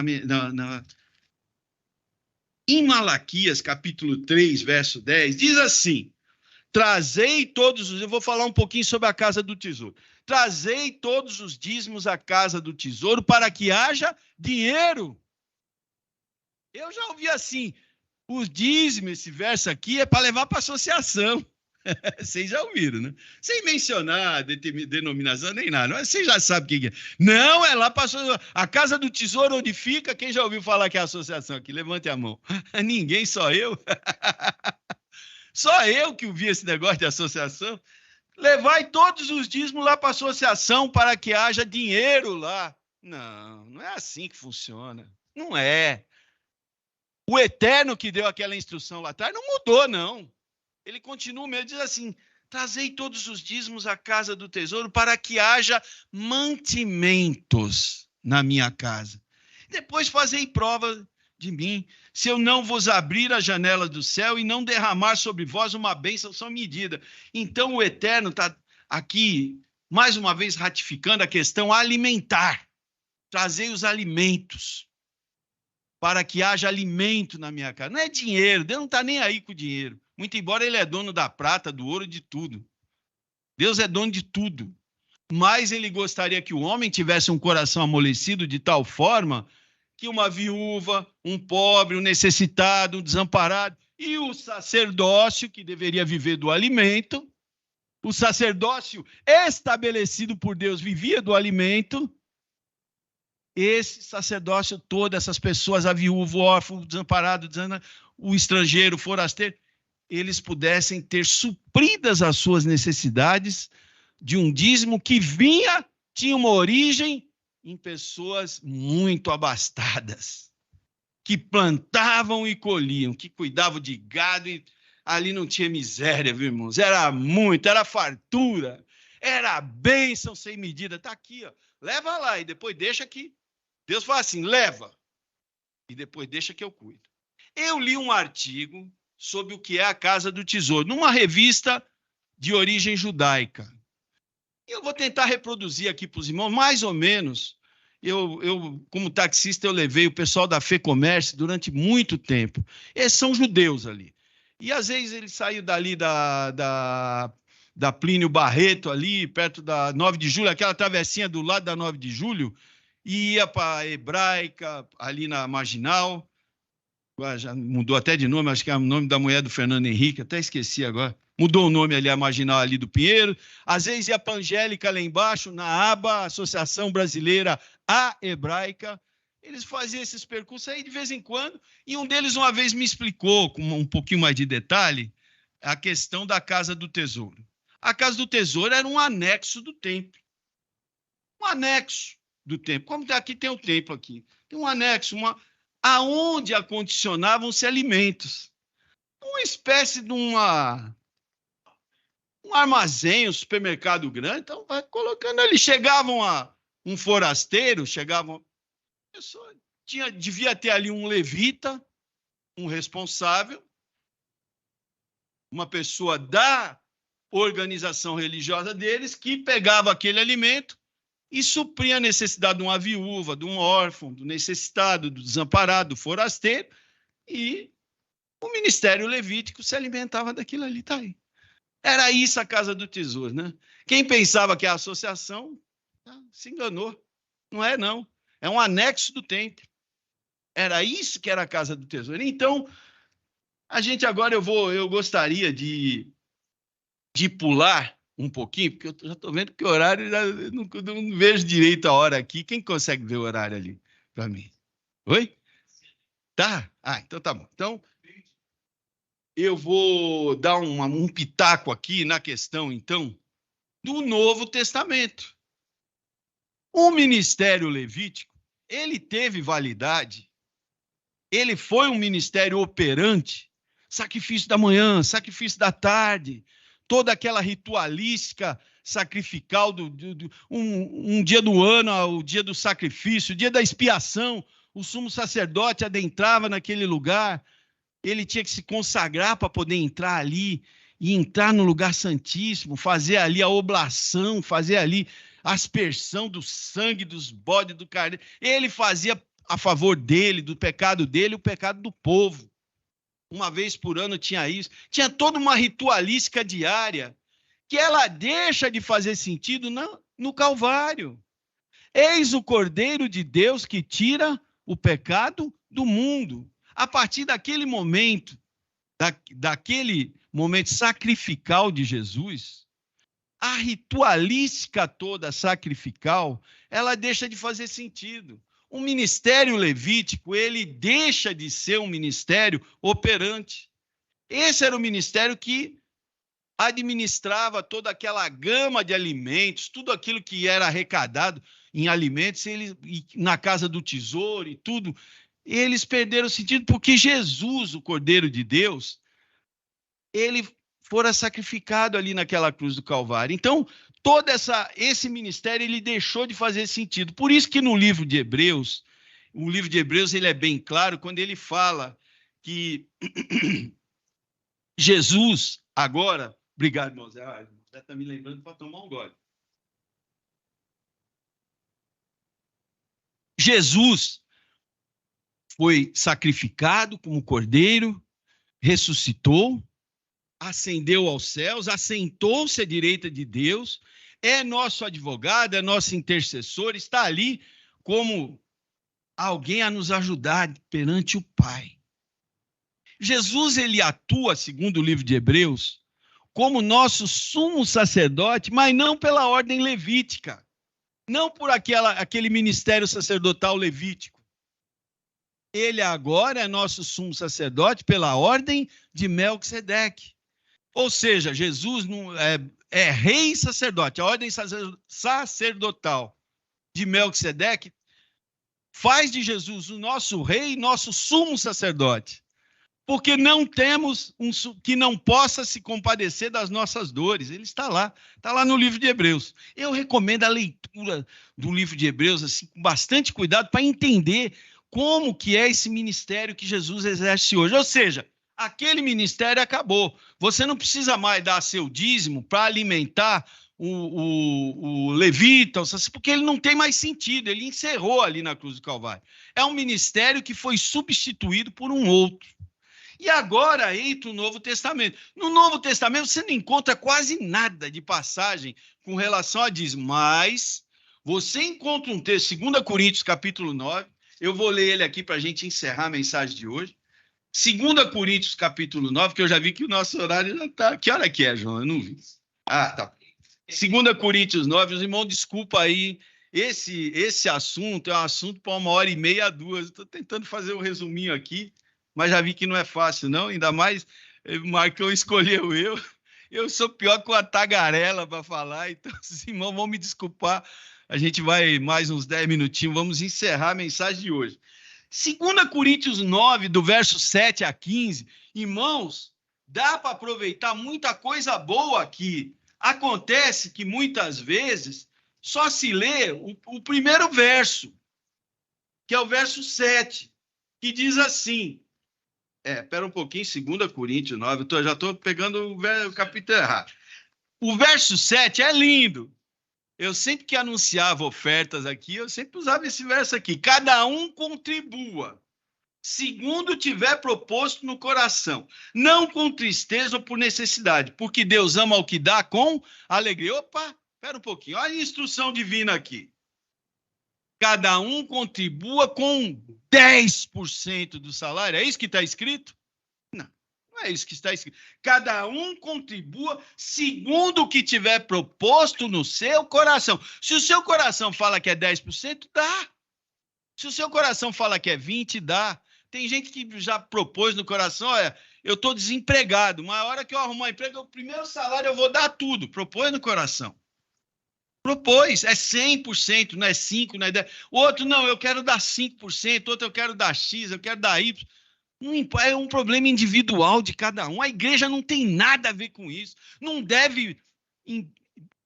Em Malaquias, capítulo 3, verso 10, diz assim: trazei todos os... Eu vou falar um pouquinho sobre a casa do tesouro. Trazei todos os dízimos à casa do tesouro para que haja dinheiro. Eu já ouvi assim, os dízimos, esse verso aqui, é para levar para a associação. Vocês já ouviram, né? Sem mencionar denominação nem nada. Mas vocês já sabem o que é. Não, é lá para a casa do tesouro onde fica. Quem já ouviu falar que é a associação aqui? Levante a mão. Ninguém, só eu. Só eu que ouvi esse negócio de associação. Levai todos os dízimos lá para a associação para que haja dinheiro lá. Não, não é assim que funciona. Não é. O Eterno que deu aquela instrução lá atrás não mudou, não. Ele continua mesmo, diz assim: trazei todos os dízimos à casa do tesouro para que haja mantimentos na minha casa. Depois fazei prova de mim, se eu não vos abrir a janela do céu e não derramar sobre vós uma bênção sem medida. Então o Eterno está aqui, mais uma vez, ratificando a questão alimentar. Trazei os alimentos, para que haja alimento na minha casa. Não é dinheiro, Deus não está nem aí com o dinheiro. Muito embora ele é dono da prata, do ouro, de tudo. Deus é dono de tudo. Mas ele gostaria que o homem tivesse um coração amolecido de tal forma que uma viúva, um pobre, um necessitado, um desamparado, e o sacerdócio, que deveria viver do alimento, o sacerdócio estabelecido por Deus vivia do alimento, esse sacerdócio todo, essas pessoas, a viúva, o órfão, o desamparado, o estrangeiro, o forasteiro, eles pudessem ter supridas as suas necessidades de um dízimo que tinha uma origem em pessoas muito abastadas, que plantavam e colhiam, que cuidavam de gado, e ali não tinha miséria, viu, irmãos? Era muito, era fartura, era bênção sem medida. Está aqui, ó. Leva lá e depois deixa aqui. Deus fala assim, leva, e depois deixa que eu cuido. Eu li um artigo sobre o que é a Casa do Tesouro, numa revista de origem judaica. Eu vou tentar reproduzir aqui para os irmãos, mais ou menos. Eu, como taxista, eu levei o pessoal da FEComércio durante muito tempo. Eles são judeus ali. E, às vezes, ele saiu dali da Plínio Barreto, ali, perto da 9 de julho, aquela travessinha do lado da 9 de julho, e ia para a Hebraica, ali na Marginal. Agora já mudou até de nome, acho que é o nome da mulher do Fernando Henrique, até esqueci agora. Mudou o nome ali, a Marginal ali do Pinheiro. Às vezes ia para a Angélica lá embaixo, na aba Associação Brasileira A Hebraica. Eles faziam esses percursos aí de vez em quando, e um deles uma vez me explicou, com um pouquinho mais de detalhe, a questão da Casa do Tesouro. A Casa do Tesouro era um anexo do templo. Um anexo do templo. Como aqui tem o templo aqui. Tem um anexo, aonde acondicionavam-se alimentos. Uma espécie de um armazém, um supermercado grande, então vai colocando ali. Chegavam um forasteiro, devia ter ali um levita, um responsável, uma pessoa da organização religiosa deles, que pegava aquele alimento e supria a necessidade de uma viúva, de um órfão, do necessitado, do desamparado, do forasteiro, e o ministério levítico se alimentava daquilo ali, tá aí. Era isso a Casa do Tesouro, né? Quem pensava que é a associação se enganou. Não é, não. É um anexo do templo. Era isso que era a Casa do Tesouro. Então, a gente agora, eu gostaria de pular um pouquinho, porque eu já estou vendo que o horário, não vejo direito a hora aqui. Quem consegue ver o horário ali para mim? Oi? Tá? Então tá bom. Então, eu vou dar um pitaco aqui na questão, então, do Novo Testamento. O ministério levítico, ele teve validade, ele foi um ministério operante, sacrifício da manhã, sacrifício da tarde, toda aquela ritualística sacrificial, um dia do ano, o dia do sacrifício, o dia da expiação, o sumo sacerdote adentrava naquele lugar, ele tinha que se consagrar para poder entrar ali, e entrar no lugar santíssimo, fazer ali a oblação, fazer ali a aspersão do sangue dos bodes do carneiro. Ele fazia a favor dele, do pecado dele, o pecado do povo. Uma vez por ano tinha isso. Tinha toda uma ritualística diária que ela deixa de fazer sentido no Calvário. Eis o Cordeiro de Deus que tira o pecado do mundo. A partir daquele momento, daquele momento sacrificial de Jesus, a ritualística toda sacrificial, ela deixa de fazer sentido. O ministério levítico, ele deixa de ser um ministério operante. Esse era o ministério que administrava toda aquela gama de alimentos, tudo aquilo que era arrecadado em alimentos, na casa do tesouro e tudo. Eles perderam o sentido porque Jesus, o Cordeiro de Deus, ele fora sacrificado ali naquela cruz do Calvário. Então, todo esse ministério, ele deixou de fazer sentido. Por isso que no livro de Hebreus, o livro de Hebreus, ele é bem claro quando ele fala que Jesus, agora... Obrigado, irmão Zé. Já está me lembrando para tomar um gole. Jesus foi sacrificado como cordeiro, ressuscitou, ascendeu aos céus, assentou-se à direita de Deus, é nosso advogado, é nosso intercessor, está ali como alguém a nos ajudar perante o Pai. Jesus, ele atua, segundo o livro de Hebreus, como nosso sumo sacerdote, mas não pela ordem levítica, não por aquele ministério sacerdotal levítico. Ele agora é nosso sumo sacerdote pela ordem de Melquisedeque. Ou seja, Jesus é rei e sacerdote. A ordem sacerdotal de Melquisedeque faz de Jesus o nosso rei e nosso sumo sacerdote. Porque não temos que não possa se compadecer das nossas dores. Ele está lá no livro de Hebreus. Eu recomendo a leitura do livro de Hebreus assim, com bastante cuidado para entender como que é esse ministério que Jesus exerce hoje. Ou seja, aquele ministério acabou. Você não precisa mais dar seu dízimo para alimentar o levita, porque ele não tem mais sentido. Ele encerrou ali na cruz do Calvário. É um ministério que foi substituído por um outro. E agora entra o Novo Testamento. No Novo Testamento você não encontra quase nada de passagem com relação a dízimo, mas você encontra um texto, 2 Coríntios capítulo 9, eu vou ler ele aqui para a gente encerrar a mensagem de hoje. 2 Coríntios, capítulo 9, que eu já vi que o nosso horário já está... Que hora que é, João? Eu não vi. Ah, tá. 2 Coríntios 9, os irmãos, desculpa aí, esse assunto é um assunto para 1h30, 2. Estou tentando fazer um resuminho aqui, mas já vi que não é fácil, não. Ainda mais, o Marcão escolheu eu. Eu sou pior que uma tagarela para falar, então os irmãos vão me desculpar. A gente vai mais uns 10 minutinhos, vamos encerrar a mensagem de hoje. 2 Coríntios 9, do verso 7 a 15, irmãos, dá para aproveitar muita coisa boa aqui. Acontece que muitas vezes só se lê o primeiro verso, que é o verso 7, que diz assim, espera um pouquinho, 2 Coríntios 9, já estou pegando o capítulo errado. O verso 7 é lindo. Eu sempre que anunciava ofertas aqui, eu sempre usava esse verso aqui. Cada um contribua, segundo tiver proposto no coração, não com tristeza ou por necessidade, porque Deus ama o que dá com alegria. Opa, espera um pouquinho, olha a instrução divina aqui. Cada um contribua com 10% do salário, é isso que está escrito? Não é isso que está escrito. Cada um contribua segundo o que tiver proposto no seu coração. Se o seu coração fala que é 10%, dá. Se o seu coração fala que é 20%, dá. Tem gente que já propôs no coração, olha, eu estou desempregado, mas a hora que eu arrumar emprego, o primeiro salário eu vou dar tudo. Propôs no coração. Propôs, é 100%, não é 5%, não é 10%. O outro, não, eu quero dar 5%, outro eu quero dar X, eu quero dar Y. É um problema individual de cada um. A igreja não tem nada a ver com isso. Não deve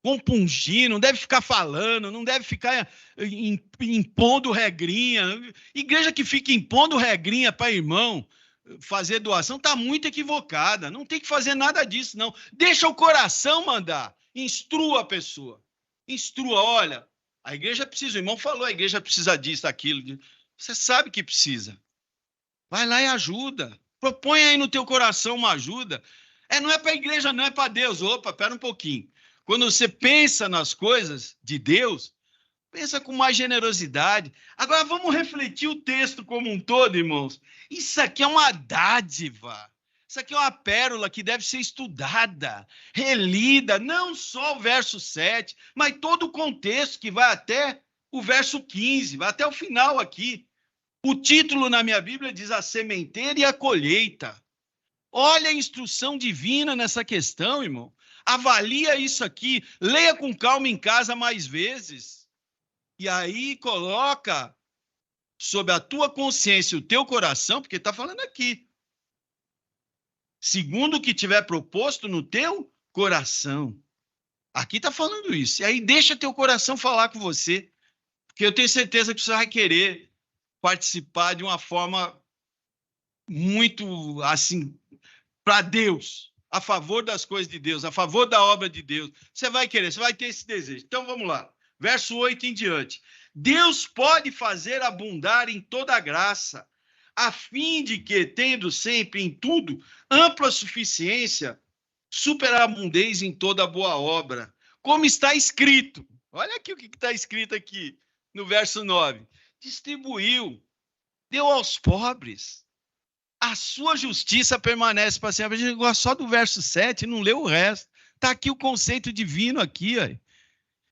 compungir, não deve ficar falando, não deve ficar impondo regrinha. Igreja que fica impondo regrinha para irmão fazer doação está muito equivocada. Não tem que fazer nada disso, não. Deixa o coração mandar. Instrua a pessoa. Instrua, olha, a igreja precisa, o irmão falou, a igreja precisa disso, daquilo. Você sabe que precisa. Vai lá e ajuda. Propõe aí no teu coração uma ajuda. Não é para a igreja, não é para Deus. Opa, espera um pouquinho. Quando você pensa nas coisas de Deus, pensa com mais generosidade. Agora vamos refletir o texto como um todo, irmãos. Isso aqui é uma dádiva. Isso aqui é uma pérola que deve ser estudada, relida, não só o verso 7, mas todo o contexto que vai até o verso 15, vai até o final aqui. O título na minha Bíblia diz a sementeira e a colheita. Olha a instrução divina nessa questão, irmão. Avalia isso aqui, leia com calma em casa mais vezes. E aí coloca sobre a tua consciência o teu coração, porque está falando aqui. Segundo o que tiver proposto no teu coração. Aqui está falando isso. E aí deixa teu coração falar com você, porque eu tenho certeza que você vai querer participar de uma forma muito, assim, para Deus, a favor das coisas de Deus, a favor da obra de Deus. Você vai querer, você vai ter esse desejo. Então, vamos lá. Verso 8 em diante. Deus pode fazer abundar em toda graça, a fim de que, tendo sempre em tudo ampla suficiência, superabundez em toda boa obra. Como está escrito. Olha aqui o que está escrito aqui no verso 9. Distribuiu, deu aos pobres. A sua justiça permanece para sempre. A gente gosta só do verso 7, não leu o resto. Está aqui o conceito divino aqui. Ó.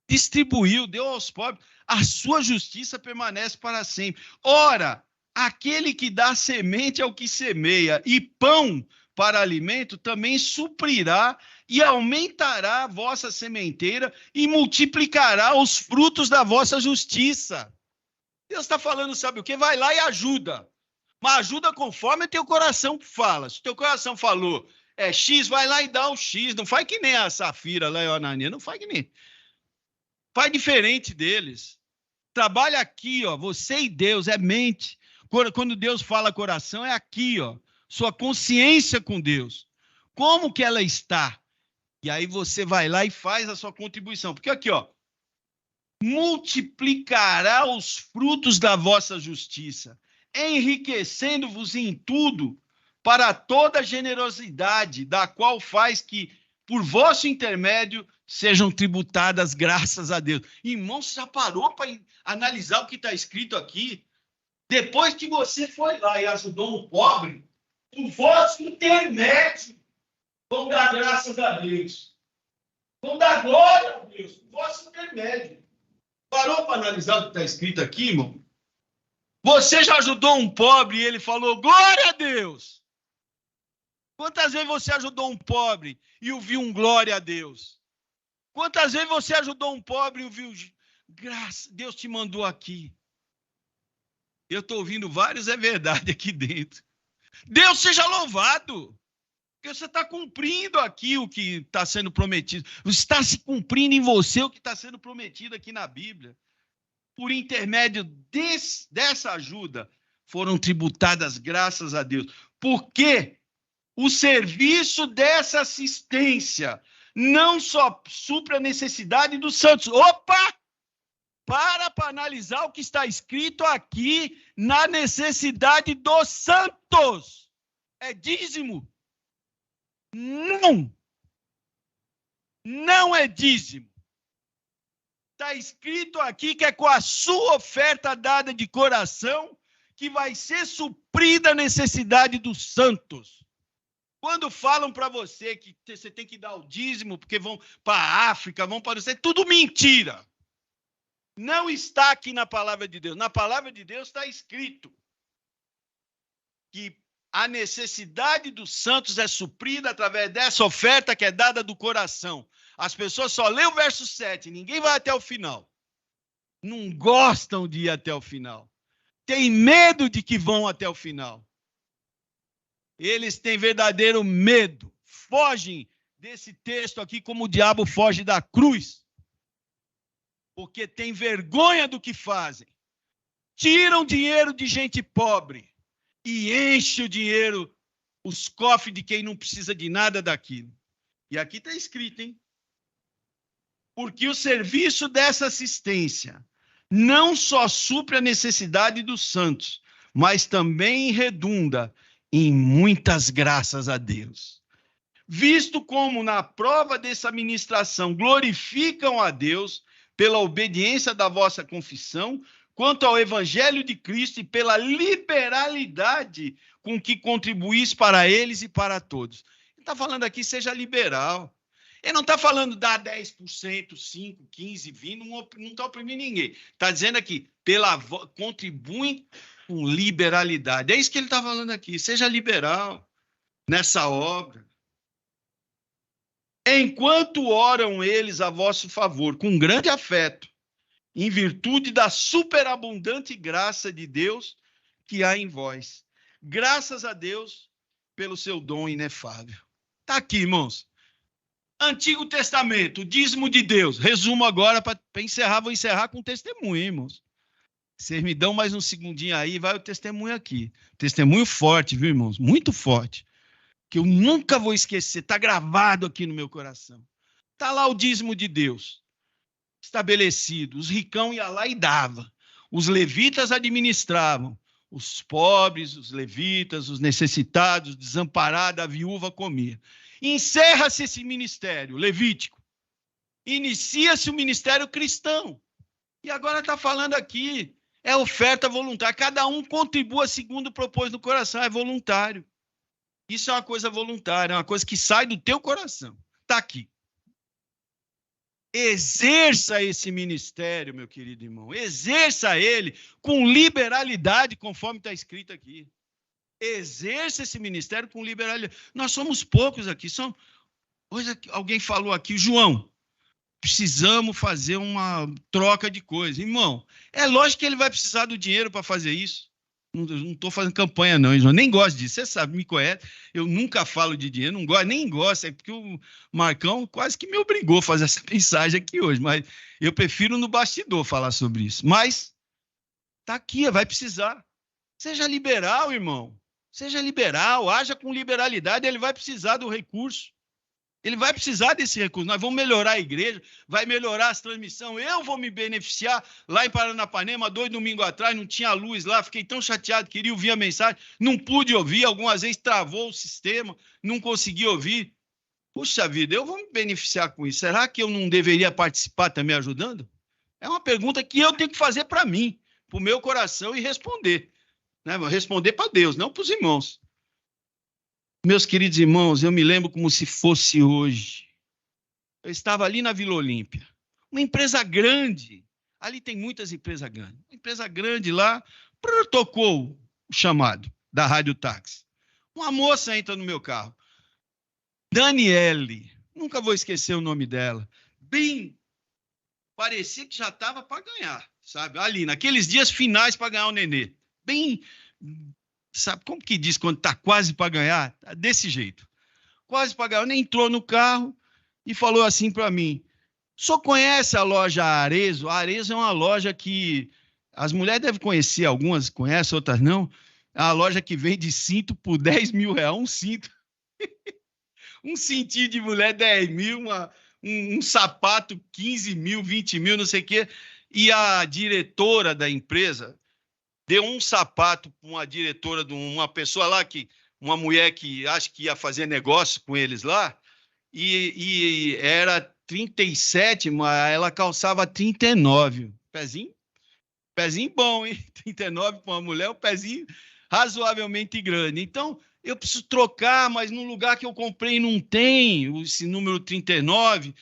Distribuiu, deu aos pobres. A sua justiça permanece para sempre. Ora, aquele que dá semente ao que semeia e pão para alimento também suprirá e aumentará a vossa sementeira e multiplicará os frutos da vossa justiça. Deus está falando, sabe o quê? Vai lá e ajuda. Mas ajuda conforme o teu coração fala. Se o teu coração falou X, vai lá e dá o X. Não faz que nem a Safira lá e a Anania. Não faz que nem. Faz diferente deles. Trabalha aqui, ó. Você e Deus, é mente. Quando Deus fala coração, é aqui, ó. Sua consciência com Deus. Como que ela está? E aí você vai lá e faz a sua contribuição. Porque aqui, ó. Multiplicará os frutos da vossa justiça, enriquecendo-vos em tudo para toda generosidade, da qual faz que, por vosso intermédio, sejam tributadas graças a Deus. Irmão, você já parou para analisar o que está escrito aqui? Depois que você foi lá e ajudou um pobre, O vosso intermédio. Vão dar graças a Deus. Vão dar glória a Deus. O vosso intermédio. Parou para analisar o que está escrito aqui, irmão? Você já ajudou um pobre e ele falou, glória a Deus. Quantas vezes você ajudou um pobre e ouviu um glória a Deus? Quantas vezes você ajudou um pobre e ouviu, graça, Deus te mandou aqui. Eu estou ouvindo vários, é verdade, aqui dentro. Deus seja louvado. Porque você está cumprindo aqui o que está sendo prometido. Está se cumprindo em você o que está sendo prometido aqui na Bíblia. Por intermédio dessa ajuda, foram tributadas graças a Deus. Porque o serviço dessa assistência não só supre a necessidade dos santos. Opa! Para analisar o que está escrito aqui na necessidade dos santos. É dízimo. Não. Não é dízimo. Está escrito aqui que é com a sua oferta dada de coração que vai ser suprida a necessidade dos santos. Quando falam para você que você tem que dar o dízimo porque vão para a África, vão para você, é tudo mentira. Não está aqui na palavra de Deus. Na palavra de Deus está escrito que a necessidade dos santos é suprida através dessa oferta que é dada do coração. As pessoas só lêem o verso 7, ninguém vai até o final. Não gostam de ir até o final. Tem medo de que vão até o final. Eles têm verdadeiro medo. Fogem desse texto aqui como o diabo foge da cruz. Porque tem vergonha do que fazem. Tiram dinheiro de gente pobre e enchem o dinheiro, os cofres de quem não precisa de nada daquilo. E aqui está escrito, hein? Porque o serviço dessa assistência não só supre a necessidade dos santos, mas também redunda em muitas graças a Deus. Visto como na prova dessa ministração glorificam a Deus pela obediência da vossa confissão, quanto ao evangelho de Cristo e pela liberalidade com que contribuís para eles e para todos. Ele está falando aqui, seja liberal. Ele não está falando dar 10%, 5%, 15%, 20%, não está oprimindo ninguém. Está dizendo aqui, contribuem com liberalidade. É isso que ele está falando aqui, seja liberal nessa obra. Enquanto oram eles a vosso favor, com grande afeto, em virtude da superabundante graça de Deus que há em vós. Graças a Deus pelo seu dom inefável. Está aqui, irmãos. Antigo Testamento, o dízimo de Deus. Resumo agora para encerrar, vou encerrar com testemunho, irmãos. Vocês me dão mais um segundinho aí, vai o testemunho aqui. Testemunho forte, viu, irmãos? Muito forte. Que eu nunca vou esquecer, está gravado aqui no meu coração. Está lá o dízimo de Deus, estabelecido. Os ricão iam lá e davam. Os levitas administravam. Os pobres, os levitas, os necessitados, desamparados, a viúva comia. Encerra-se esse ministério levítico. Inicia-se o ministério cristão. E agora está falando aqui, é oferta voluntária. Cada um contribua segundo propôs no coração, é voluntário. Isso é uma coisa voluntária, é uma coisa que sai do teu coração. Está aqui. Exerça esse ministério, meu querido irmão. Exerça ele com liberalidade, conforme está escrito aqui. Exerça esse ministério com liberalidade. Nós somos poucos aqui. Hoje alguém falou aqui, João, precisamos fazer uma troca de coisas. Irmão, é lógico que ele vai precisar do dinheiro para fazer isso. Não estou fazendo campanha, não, eu nem gosto disso. Você sabe, me conhece. Eu nunca falo de dinheiro, não gosto, nem gosto. É porque o Marcão quase que me obrigou a fazer essa mensagem aqui hoje. Mas eu prefiro no bastidor falar sobre isso. Mas está aqui, vai precisar. Seja liberal, irmão. Seja liberal, haja com liberalidade. Ele vai precisar do recurso. Ele vai precisar desse recurso. Nós vamos melhorar a igreja, vai melhorar as transmissões. Eu vou me beneficiar. Lá em Paranapanema, 2 domingos atrás, não tinha luz lá. Fiquei tão chateado, queria ouvir a mensagem. Não pude ouvir. Algumas vezes travou o sistema, não consegui ouvir. Puxa vida, eu vou me beneficiar com isso. Será que eu não deveria participar também ajudando? É uma pergunta que eu tenho que fazer para mim, para o meu coração e responder. Né? Responder para Deus, não para os irmãos. Meus queridos irmãos, eu me lembro como se fosse hoje. Eu estava ali na Vila Olímpia, uma empresa grande. Ali tem muitas empresas grandes. Uma empresa grande lá, tocou o chamado da Rádio Táxi. Uma moça entra no meu carro. Daniele, nunca vou esquecer o nome dela. Bem, parecia que já estava para ganhar, sabe? Ali, naqueles dias finais para ganhar o nenê. Bem, sabe como que diz quando está quase para ganhar? Tá desse jeito. Quase para ganhar. Ela entrou no carro e falou assim para mim: "Só conhece a loja Arezzo? A Arezzo é uma loja que as mulheres devem conhecer, algumas conhecem, outras não. É uma loja que vende cinto por 10 mil reais, um cinto. Um cintinho de mulher, 10 mil, um sapato, 15 mil, 20 mil, não sei o quê." E a diretora da empresa deu um sapato para uma diretora de uma pessoa lá, uma mulher que acho que ia fazer negócio com eles lá, e era 37, mas ela calçava 39. Pezinho bom, hein? 39 para uma mulher, um pezinho razoavelmente grande. Então, eu preciso trocar, mas num lugar que eu comprei não tem esse número 39.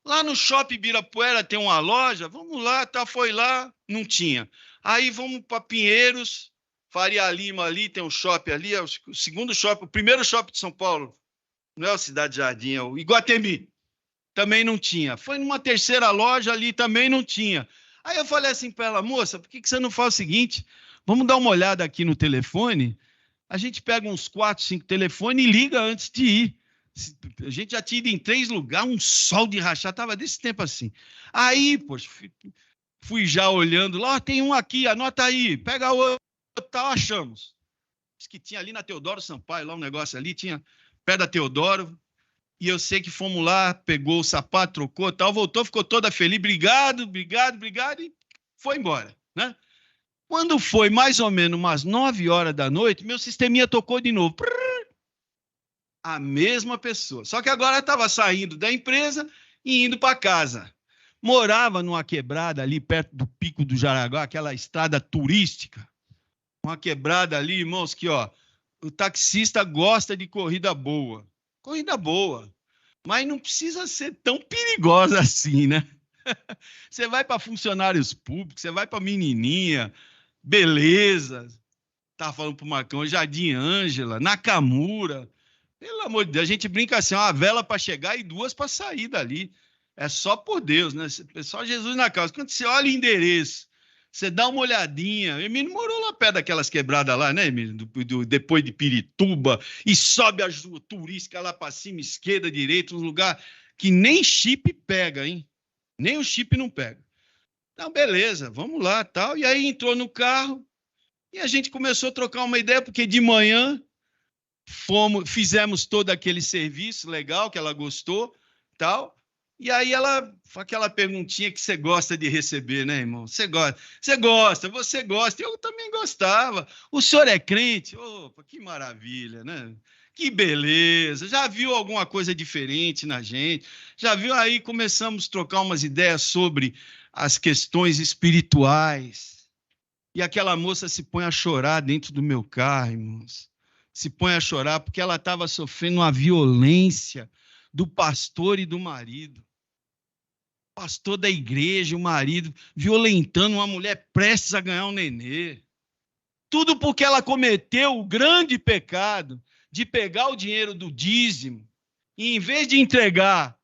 Lá no Shopping Ibirapuera tem uma loja, vamos lá, tá, foi lá, não tinha. Aí vamos para Pinheiros, Faria Lima ali, tem um shopping ali, é o segundo shopping, o primeiro shopping de São Paulo, não é o Cidade Jardim, é o Iguatemi, também não tinha. Foi numa terceira loja ali, também não tinha. Aí eu falei assim para ela: "Moça, por que você não faz o seguinte? Vamos dar uma olhada aqui no telefone, a gente pega uns 4, 5 telefones e liga antes de ir." A gente já tinha ido em 3 lugares, um sol de rachar, estava desse tempo assim. Aí, poxa, fui já olhando lá, tem um aqui, anota aí, pega o outro, tal, achamos. Diz que tinha ali na Teodoro Sampaio, lá um negócio ali, tinha pé da Teodoro, e eu sei que fomos lá, pegou o sapato, trocou, tal, voltou, ficou toda feliz, obrigado, e foi embora, né? Quando foi mais ou menos umas 9 horas da noite, meu sisteminha tocou de novo. A mesma pessoa. Só que agora estava saindo da empresa e indo para casa. Morava numa quebrada ali perto do Pico do Jaraguá, aquela estrada turística. Uma quebrada ali, irmãos, que ó, o taxista gosta de corrida boa. Corrida boa. Mas não precisa ser tão perigosa assim, né? Você vai para funcionários públicos, você vai para menininha, beleza. Estava falando para o Marcão, Jardim Ângela, Nakamura. Pelo amor de Deus, a gente brinca assim, uma vela para chegar e 2 para sair dali. É só por Deus, né? Só Jesus na causa. Quando você olha o endereço, você dá uma olhadinha. O Emílio morou lá perto daquelas quebradas lá, né, Emílio? Depois de Pirituba, e sobe a turística lá para cima, esquerda, direita, um lugar que nem chip pega, hein? Nem o chip não pega. Então, beleza, vamos lá, tal. E aí entrou no carro e a gente começou a trocar uma ideia, porque de manhã fizemos todo aquele serviço legal que ela gostou, tal. E aí aquela perguntinha que você gosta de receber, né, irmão? Você gosta. Eu também gostava. O senhor é crente? Opa, que maravilha, né? Que beleza. Já viu alguma coisa diferente na gente? Já viu? Aí começamos a trocar umas ideias sobre as questões espirituais. E aquela moça se põe a chorar dentro do meu carro, irmãos. Se põe a chorar porque ela estava sofrendo uma violência do pastor e do marido. O pastor da igreja, o marido, violentando uma mulher prestes a ganhar um nenê. Tudo porque ela cometeu o grande pecado de pegar o dinheiro do dízimo e, em vez de entregar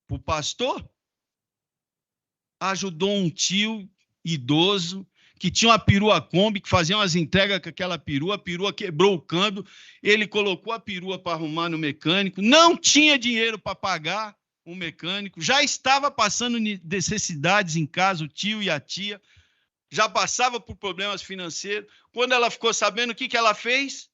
para o pastor, ajudou um tio idoso que tinha uma perua Kombi, que fazia umas entregas com aquela perua, a perua quebrou o câmbio, ele colocou a perua para arrumar no mecânico, não tinha dinheiro para pagar o mecânico, já estava passando necessidades em casa, o tio e a tia, já passava por problemas financeiros. Quando ela ficou sabendo, o que ela fez?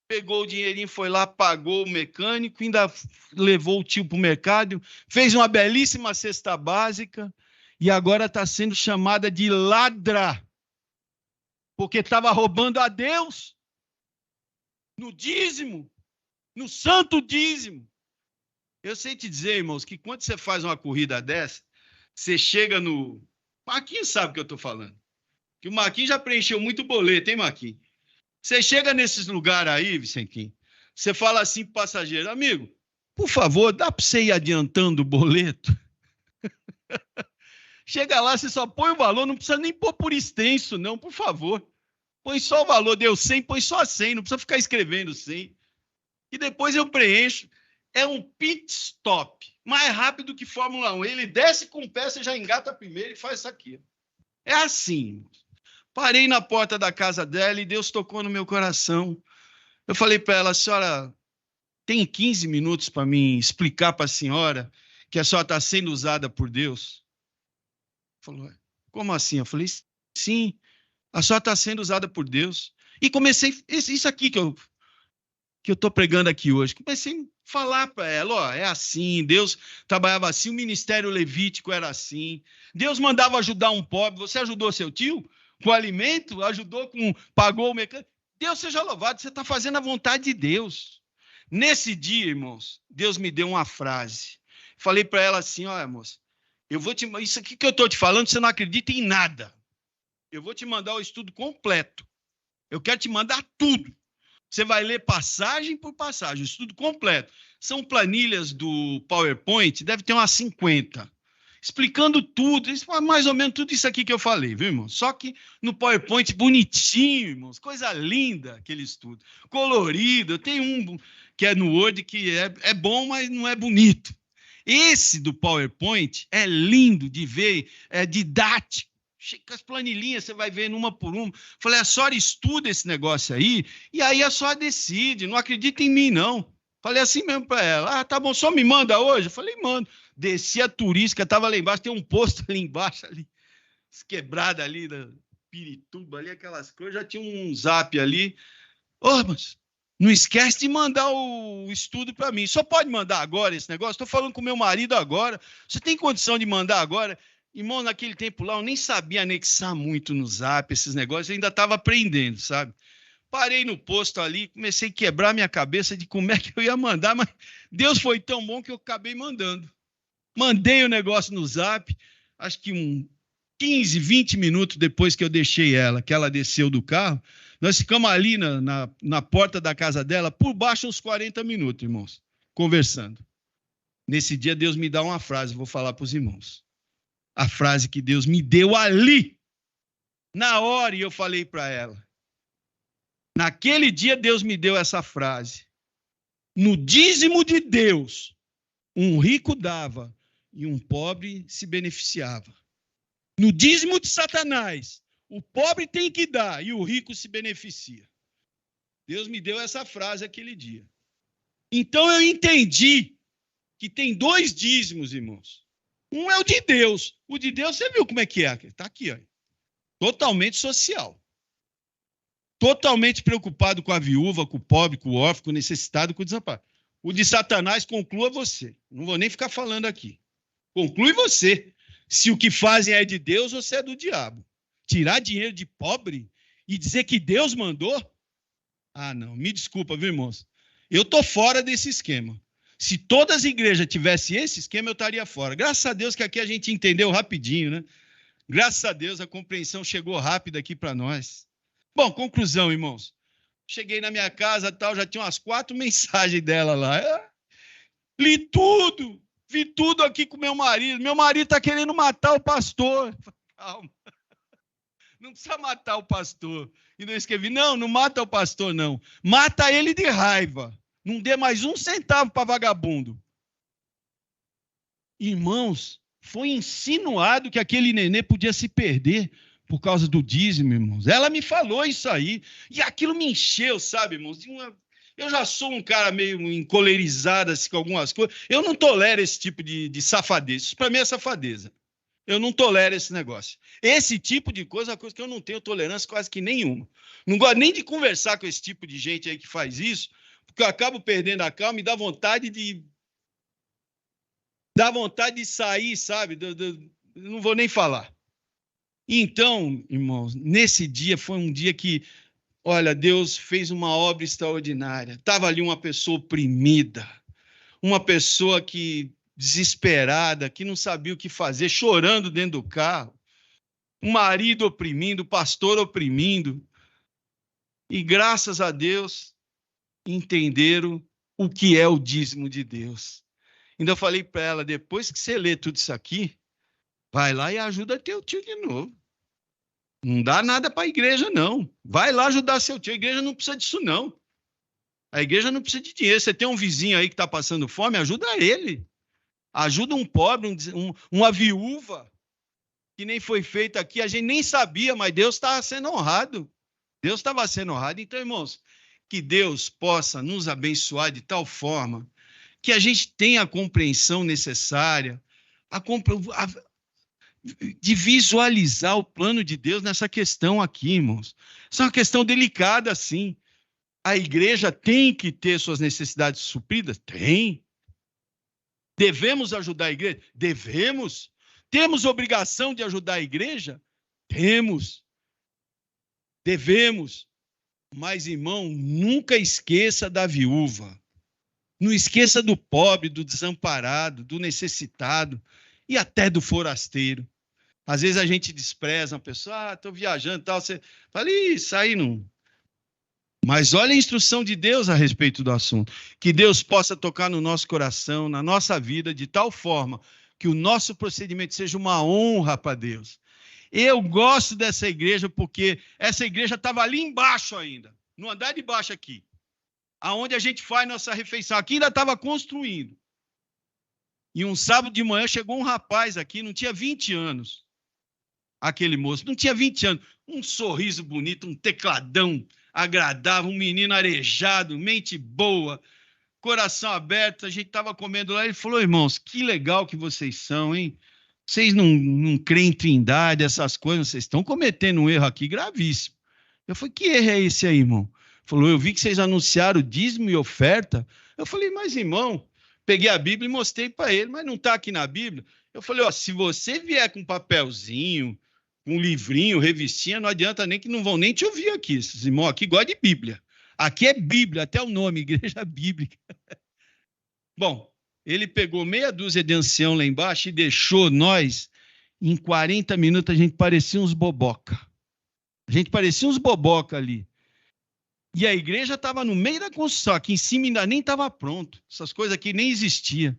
Pegou o dinheirinho, foi lá, pagou o mecânico, ainda levou o tio para o mercado, fez uma belíssima cesta básica e agora está sendo chamada de ladra, porque estava roubando a Deus no dízimo, no santo dízimo. Eu sei te dizer, irmãos, que quando você faz uma corrida dessa, você chega no... Marquinhos sabe o que eu estou falando. Que o Marquinhos já preencheu muito boleto, hein, Marquinhos? Você chega nesses lugares aí, Vicentinho, Você fala assim para o passageiro: amigo, por favor, dá para você ir adiantando o boleto? Chega lá, você só põe o valor, não precisa nem pôr por extenso, não, por favor. Põe só o valor, deu 100, põe só 100, não precisa ficar escrevendo 100. E depois eu preencho. É um pit stop, mais rápido que Fórmula 1. Ele desce com o pé, você já engata primeiro e faz isso aqui. É assim. Parei na porta da casa dela e Deus tocou no meu coração. Eu falei para ela: senhora, tem 15 minutos para mim explicar para a senhora que a senhora está sendo usada por Deus? Falou: como assim? Eu falei: sim, a senhora está sendo usada por Deus. E comecei, isso aqui que eu estou pregando aqui hoje, comecei a falar para ela: ó, é assim, Deus trabalhava assim, o ministério levítico era assim, Deus mandava ajudar um pobre, você ajudou seu tio com alimento, ajudou com, pagou o mecânico, Deus seja louvado, você está fazendo a vontade de Deus. Nesse dia, irmãos, Deus me deu uma frase, falei para ela assim: olha, moça, isso aqui que eu estou te falando, você não acredita em nada, eu vou te mandar o estudo completo, eu quero te mandar tudo. Você vai ler passagem por passagem, estudo completo. São planilhas do PowerPoint, deve ter umas 50, explicando tudo, mais ou menos tudo isso aqui que eu falei, viu, irmão? Só que no PowerPoint bonitinho, irmãos, coisa linda aquele estudo, colorido. Tem um que é no Word que é bom, mas não é bonito. Esse do PowerPoint é lindo de ver, é didático. Chega as planilhinhas, você vai vendo uma por uma. Falei: a senhora estuda esse negócio aí, e aí a senhora decide, não acredita em mim, não. Falei assim mesmo para ela: ah, tá bom, só me manda hoje? Eu falei: mando. Desci a turística, estava lá embaixo, tem um posto ali embaixo, ali, quebrada ali, da Pirituba, ali, aquelas coisas, já tinha um zap ali. Ô, mas não esquece de mandar o estudo para mim. Só pode mandar agora esse negócio? Estou falando com meu marido agora. Você tem condição de mandar agora? Irmão, naquele tempo lá, eu nem sabia anexar muito no Zap, esses negócios, eu ainda estava aprendendo, sabe? Parei no posto ali, comecei a quebrar minha cabeça de como é que eu ia mandar, mas Deus foi tão bom que eu acabei mandando. Mandei o negócio no Zap, acho que 15, 20 minutos depois que eu deixei ela, que ela desceu do carro, nós ficamos ali na porta da casa dela, por baixo uns 40 minutos, irmãos, conversando. Nesse dia, Deus me dá uma frase, vou falar para os irmãos. A frase que Deus me deu ali, na hora, e eu falei para ela. Naquele dia, Deus me deu essa frase. No dízimo de Deus, um rico dava e um pobre se beneficiava. No dízimo de Satanás, o pobre tem que dar e o rico se beneficia. Deus me deu essa frase aquele dia. Então eu entendi que tem 2 dízimos, irmãos. Um é o de Deus. O de Deus, você viu como é que é? Está aqui, ó. Totalmente social. Totalmente preocupado com a viúva, com o pobre, com o órfão, com o necessitado, com o desamparado. O de Satanás, conclua você. Não vou nem ficar falando aqui. Conclui você. Se o que fazem é de Deus, você é do diabo. Tirar dinheiro de pobre e dizer que Deus mandou? Ah, não. Me desculpa, viu, irmãos? Eu estou fora desse esquema. Se todas as igrejas tivessem esse esquema, eu estaria fora. Graças a Deus que aqui a gente entendeu rapidinho, né? Graças a Deus a compreensão chegou rápida aqui para nós. Bom, conclusão, irmãos. Cheguei na minha casa, tal, já tinha umas 4 mensagens dela lá. Li tudo, vi tudo aqui com meu marido. Meu marido está querendo matar o pastor. Calma. Não precisa matar o pastor. E eu escrevi: não mata o pastor, não. Mata ele de raiva. Não dê mais 1 centavo para vagabundo. Irmãos, foi insinuado que aquele nenê podia se perder por causa do dízimo, irmãos. Ela me falou isso aí. E aquilo me encheu, sabe, irmãos? Eu já sou um cara meio encolerizado assim, com algumas coisas. Eu não tolero esse tipo de safadeza. Isso para mim é safadeza. Eu não tolero esse negócio. Esse tipo de coisa é uma coisa que eu não tenho tolerância quase que nenhuma. Não gosto nem de conversar com esse tipo de gente aí que faz isso, porque eu acabo perdendo a calma e dá vontade de sair, sabe? Não vou nem falar. Então, irmãos, nesse dia foi um dia que, olha, Deus fez uma obra extraordinária. Estava ali uma pessoa oprimida, uma pessoa que desesperada, que não sabia o que fazer, chorando dentro do carro, um marido oprimindo, o pastor oprimindo. E graças a Deus, entenderam o que é o dízimo de Deus. Ainda eu falei para ela, depois que você lê tudo isso aqui, vai lá e ajuda teu tio de novo. Não dá nada para a igreja, não. Vai lá ajudar seu tio. A igreja não precisa disso, não. A igreja não precisa de dinheiro. Você tem um vizinho aí que está passando fome, ajuda ele. Ajuda um pobre, uma viúva, que nem foi feita aqui. A gente nem sabia, mas Deus estava sendo honrado. Deus estava sendo honrado. Então, irmãos, que Deus possa nos abençoar de tal forma que a gente tenha a compreensão necessária, de visualizar o plano de Deus nessa questão aqui, irmãos. Isso é uma questão delicada, sim. A igreja tem que ter suas necessidades supridas? Tem. Devemos ajudar a igreja? Devemos. Temos obrigação de ajudar a igreja? Temos. Devemos. Mas, irmão, nunca esqueça da viúva. Não esqueça do pobre, do desamparado, do necessitado e até do forasteiro. Às vezes a gente despreza uma pessoa, estou viajando e tal, você fala, isso aí não. Mas olha a instrução de Deus a respeito do assunto. Que Deus possa tocar no nosso coração, na nossa vida, de tal forma que o nosso procedimento seja uma honra para Deus. Eu gosto dessa igreja porque essa igreja estava ali embaixo ainda, no andar de baixo aqui, aonde a gente faz nossa refeição. Aqui ainda estava construindo. E um sábado de manhã chegou um rapaz aqui, não tinha 20 anos. Aquele moço, não tinha 20 anos. Um sorriso bonito, um tecladão agradável, um menino arejado, mente boa, coração aberto. A gente estava comendo lá, ele falou, irmãos, que legal que vocês são, hein? Vocês não creem em trindade, essas coisas, vocês estão cometendo um erro aqui gravíssimo. Eu falei, que erro é esse aí, irmão? Falou, eu vi que vocês anunciaram dízimo e oferta. Eu falei, mas irmão, peguei a Bíblia e mostrei para ele, mas não está aqui na Bíblia. Eu falei, ó, se você vier com um papelzinho, um livrinho, revistinha, não adianta nem que não vão nem te ouvir aqui. Esses irmãos aqui gostam de Bíblia. Aqui é Bíblia, até o nome, Igreja Bíblica. Bom, ele pegou meia dúzia de ancião lá embaixo e deixou nós, em 40 minutos, a gente parecia uns boboca. A gente parecia uns boboca ali. E a igreja estava no meio da construção, aqui em cima ainda nem estava pronto. Essas coisas aqui nem existiam.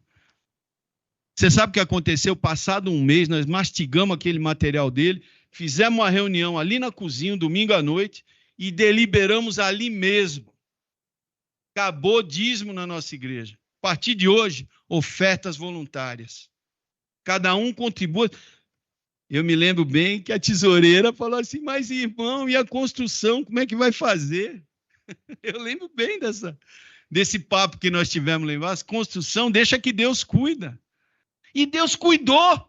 Você sabe o que aconteceu? Passado um mês, nós mastigamos aquele material dele, fizemos uma reunião ali na cozinha, um domingo à noite, e deliberamos ali mesmo. Acabou dízimo na nossa igreja. A partir de hoje, ofertas voluntárias. Cada um contribui. Eu me lembro bem que a tesoureira falou assim, mas irmão, e a construção, como é que vai fazer? Eu lembro bem desse papo que nós tivemos lá embaixo. Construção, deixa que Deus cuida. E Deus cuidou.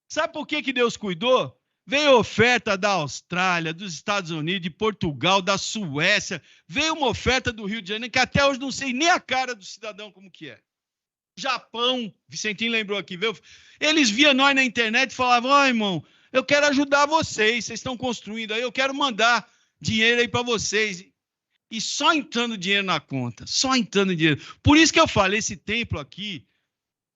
Sabe por que Deus cuidou? Veio oferta da Austrália, dos Estados Unidos, de Portugal, da Suécia. Veio uma oferta do Rio de Janeiro, que até hoje não sei nem a cara do cidadão como que é. Japão, Vicentinho lembrou aqui, viu? Eles viam nós na internet e falavam, ó, irmão, eu quero ajudar vocês estão construindo aí, eu quero mandar dinheiro aí para vocês. E só entrando dinheiro na conta, só entrando dinheiro. Por isso que eu falo, esse templo aqui,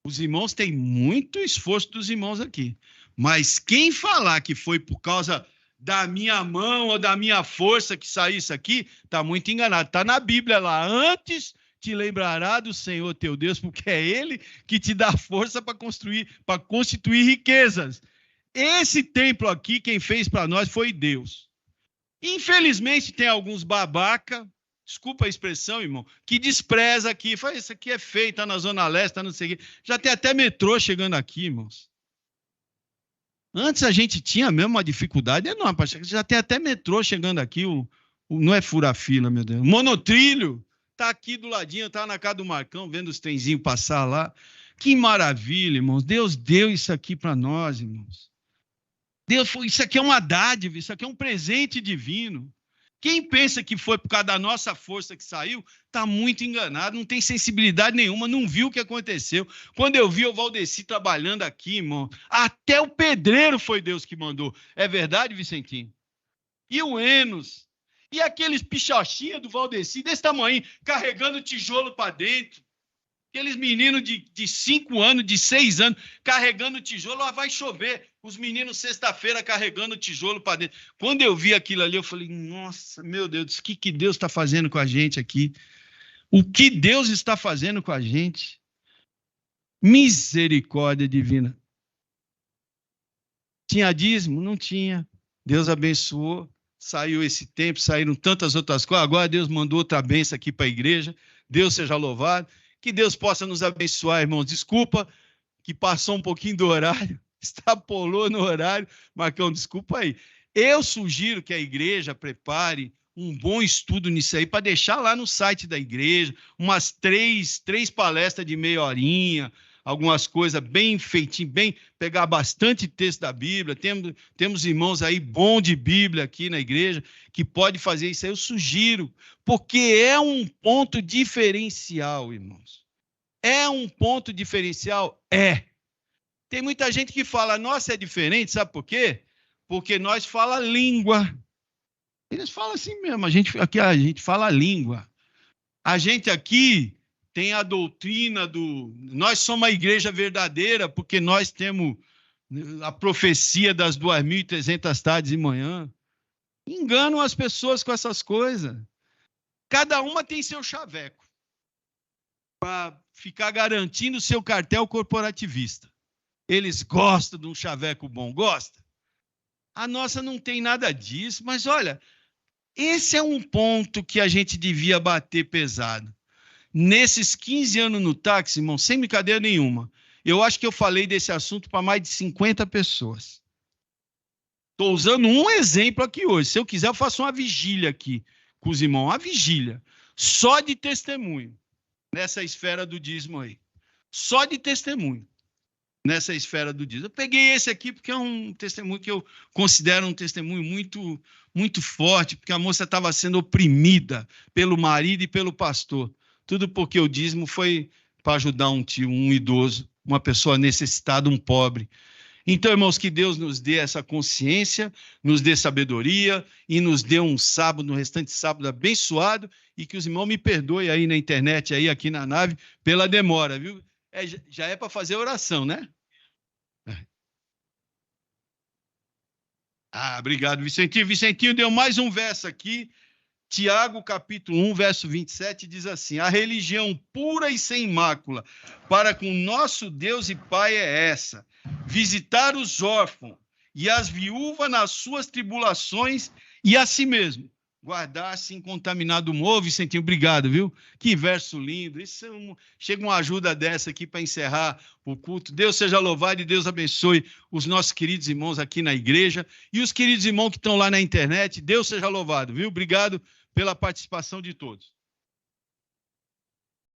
os irmãos têm muito esforço dos irmãos aqui. Mas quem falar que foi por causa da minha mão ou da minha força que saiu isso aqui, está muito enganado. Está na Bíblia lá, antes te lembrará do Senhor teu Deus, porque é Ele que te dá força para constituir riquezas. Esse templo aqui, quem fez para nós foi Deus. Infelizmente, tem alguns babaca, desculpa a expressão, irmão, que despreza aqui, fala, isso aqui é feio, está na Zona Leste, está não sei o quê. Já tem até metrô chegando aqui, irmãos. Antes a gente tinha mesmo uma dificuldade enorme, já tem até metrô chegando aqui, não é fura-fila, meu Deus, o monotrilho está aqui do ladinho, está na casa do Marcão, vendo os trenzinhos passar lá. Que maravilha, irmãos, Deus deu isso aqui para nós, irmãos. Isso aqui é uma dádiva, isso aqui é um presente divino. Quem pensa que foi por causa da nossa força que saiu, está muito enganado, não tem sensibilidade nenhuma, não viu o que aconteceu. Quando eu vi o Valdeci trabalhando aqui, irmão, até o pedreiro foi Deus que mandou. É verdade, Vicentinho? E o Enos, e aqueles pichochinhas do Valdeci, desse tamanho, carregando tijolo para dentro. Aqueles meninos de 5 anos, de 6 anos, carregando tijolo, lá vai chover. Os meninos, sexta-feira, carregando tijolo para dentro. Quando eu vi aquilo ali, eu falei, nossa, meu Deus, o que Deus está fazendo com a gente aqui? O que Deus está fazendo com a gente? Misericórdia divina. Tinha dízimo? Não tinha. Deus abençoou. Saiu esse tempo, saíram tantas outras coisas. Agora Deus mandou outra bênção aqui para a igreja. Deus seja louvado. Que Deus possa nos abençoar, irmãos. Desculpa que passou um pouquinho do horário, extrapolou no horário. Marcão, desculpa aí. Eu sugiro que a igreja prepare um bom estudo nisso aí, para deixar lá no site da igreja, umas três palestras de meia horinha, algumas coisas bem feitinhas, pegar bastante texto da Bíblia. Temos irmãos aí bom de Bíblia aqui na igreja, que pode fazer isso aí, eu sugiro, porque é um ponto diferencial, irmãos. É um ponto diferencial? É. Tem muita gente que fala, nossa, é diferente, sabe por quê? Porque nós fala língua. Eles falam assim mesmo, aqui a gente fala língua. A gente aqui tem a doutrina nós somos a igreja verdadeira, porque nós temos a profecia das 2.300 tardes e manhã. Enganam as pessoas com essas coisas. Cada uma tem seu chaveco para ficar garantindo seu cartel corporativista. Eles gostam de um chaveco bom, gostam. A nossa não tem nada disso, mas olha, esse é um ponto que a gente devia bater pesado. Nesses 15 anos no táxi, irmão, sem brincadeira nenhuma, eu acho que eu falei desse assunto para mais de 50 pessoas. Estou usando um exemplo aqui hoje. Se eu quiser, eu faço uma vigília aqui com os irmãos, uma vigília, só de testemunho, nessa esfera do dízimo aí. Só de testemunho, nessa esfera do dízimo. Eu peguei esse aqui porque é um testemunho que eu considero um testemunho muito, muito forte, porque a moça estava sendo oprimida pelo marido e pelo pastor. Tudo porque o dízimo foi para ajudar um tio, um idoso, uma pessoa necessitada, um pobre. Então, irmãos, que Deus nos dê essa consciência, nos dê sabedoria e nos dê um sábado, no restante sábado abençoado, e que os irmãos me perdoem aí na internet, aí aqui na nave, pela demora, viu? Já é para fazer oração, né? Obrigado, Vicentinho. Vicentinho deu mais um verso aqui. Tiago, capítulo 1, verso 27, diz assim: a religião pura e sem mácula para com nosso Deus e Pai é essa: visitar os órfãos e as viúvas nas suas tribulações e a si mesmo guardar-se incontaminado o ovo. Vicentinho, obrigado, viu? Que verso lindo. Isso chega uma ajuda dessa aqui para encerrar o culto. Deus seja louvado e Deus abençoe os nossos queridos irmãos aqui na igreja e os queridos irmãos que estão lá na internet. Deus seja louvado, viu? Obrigado pela participação de todos.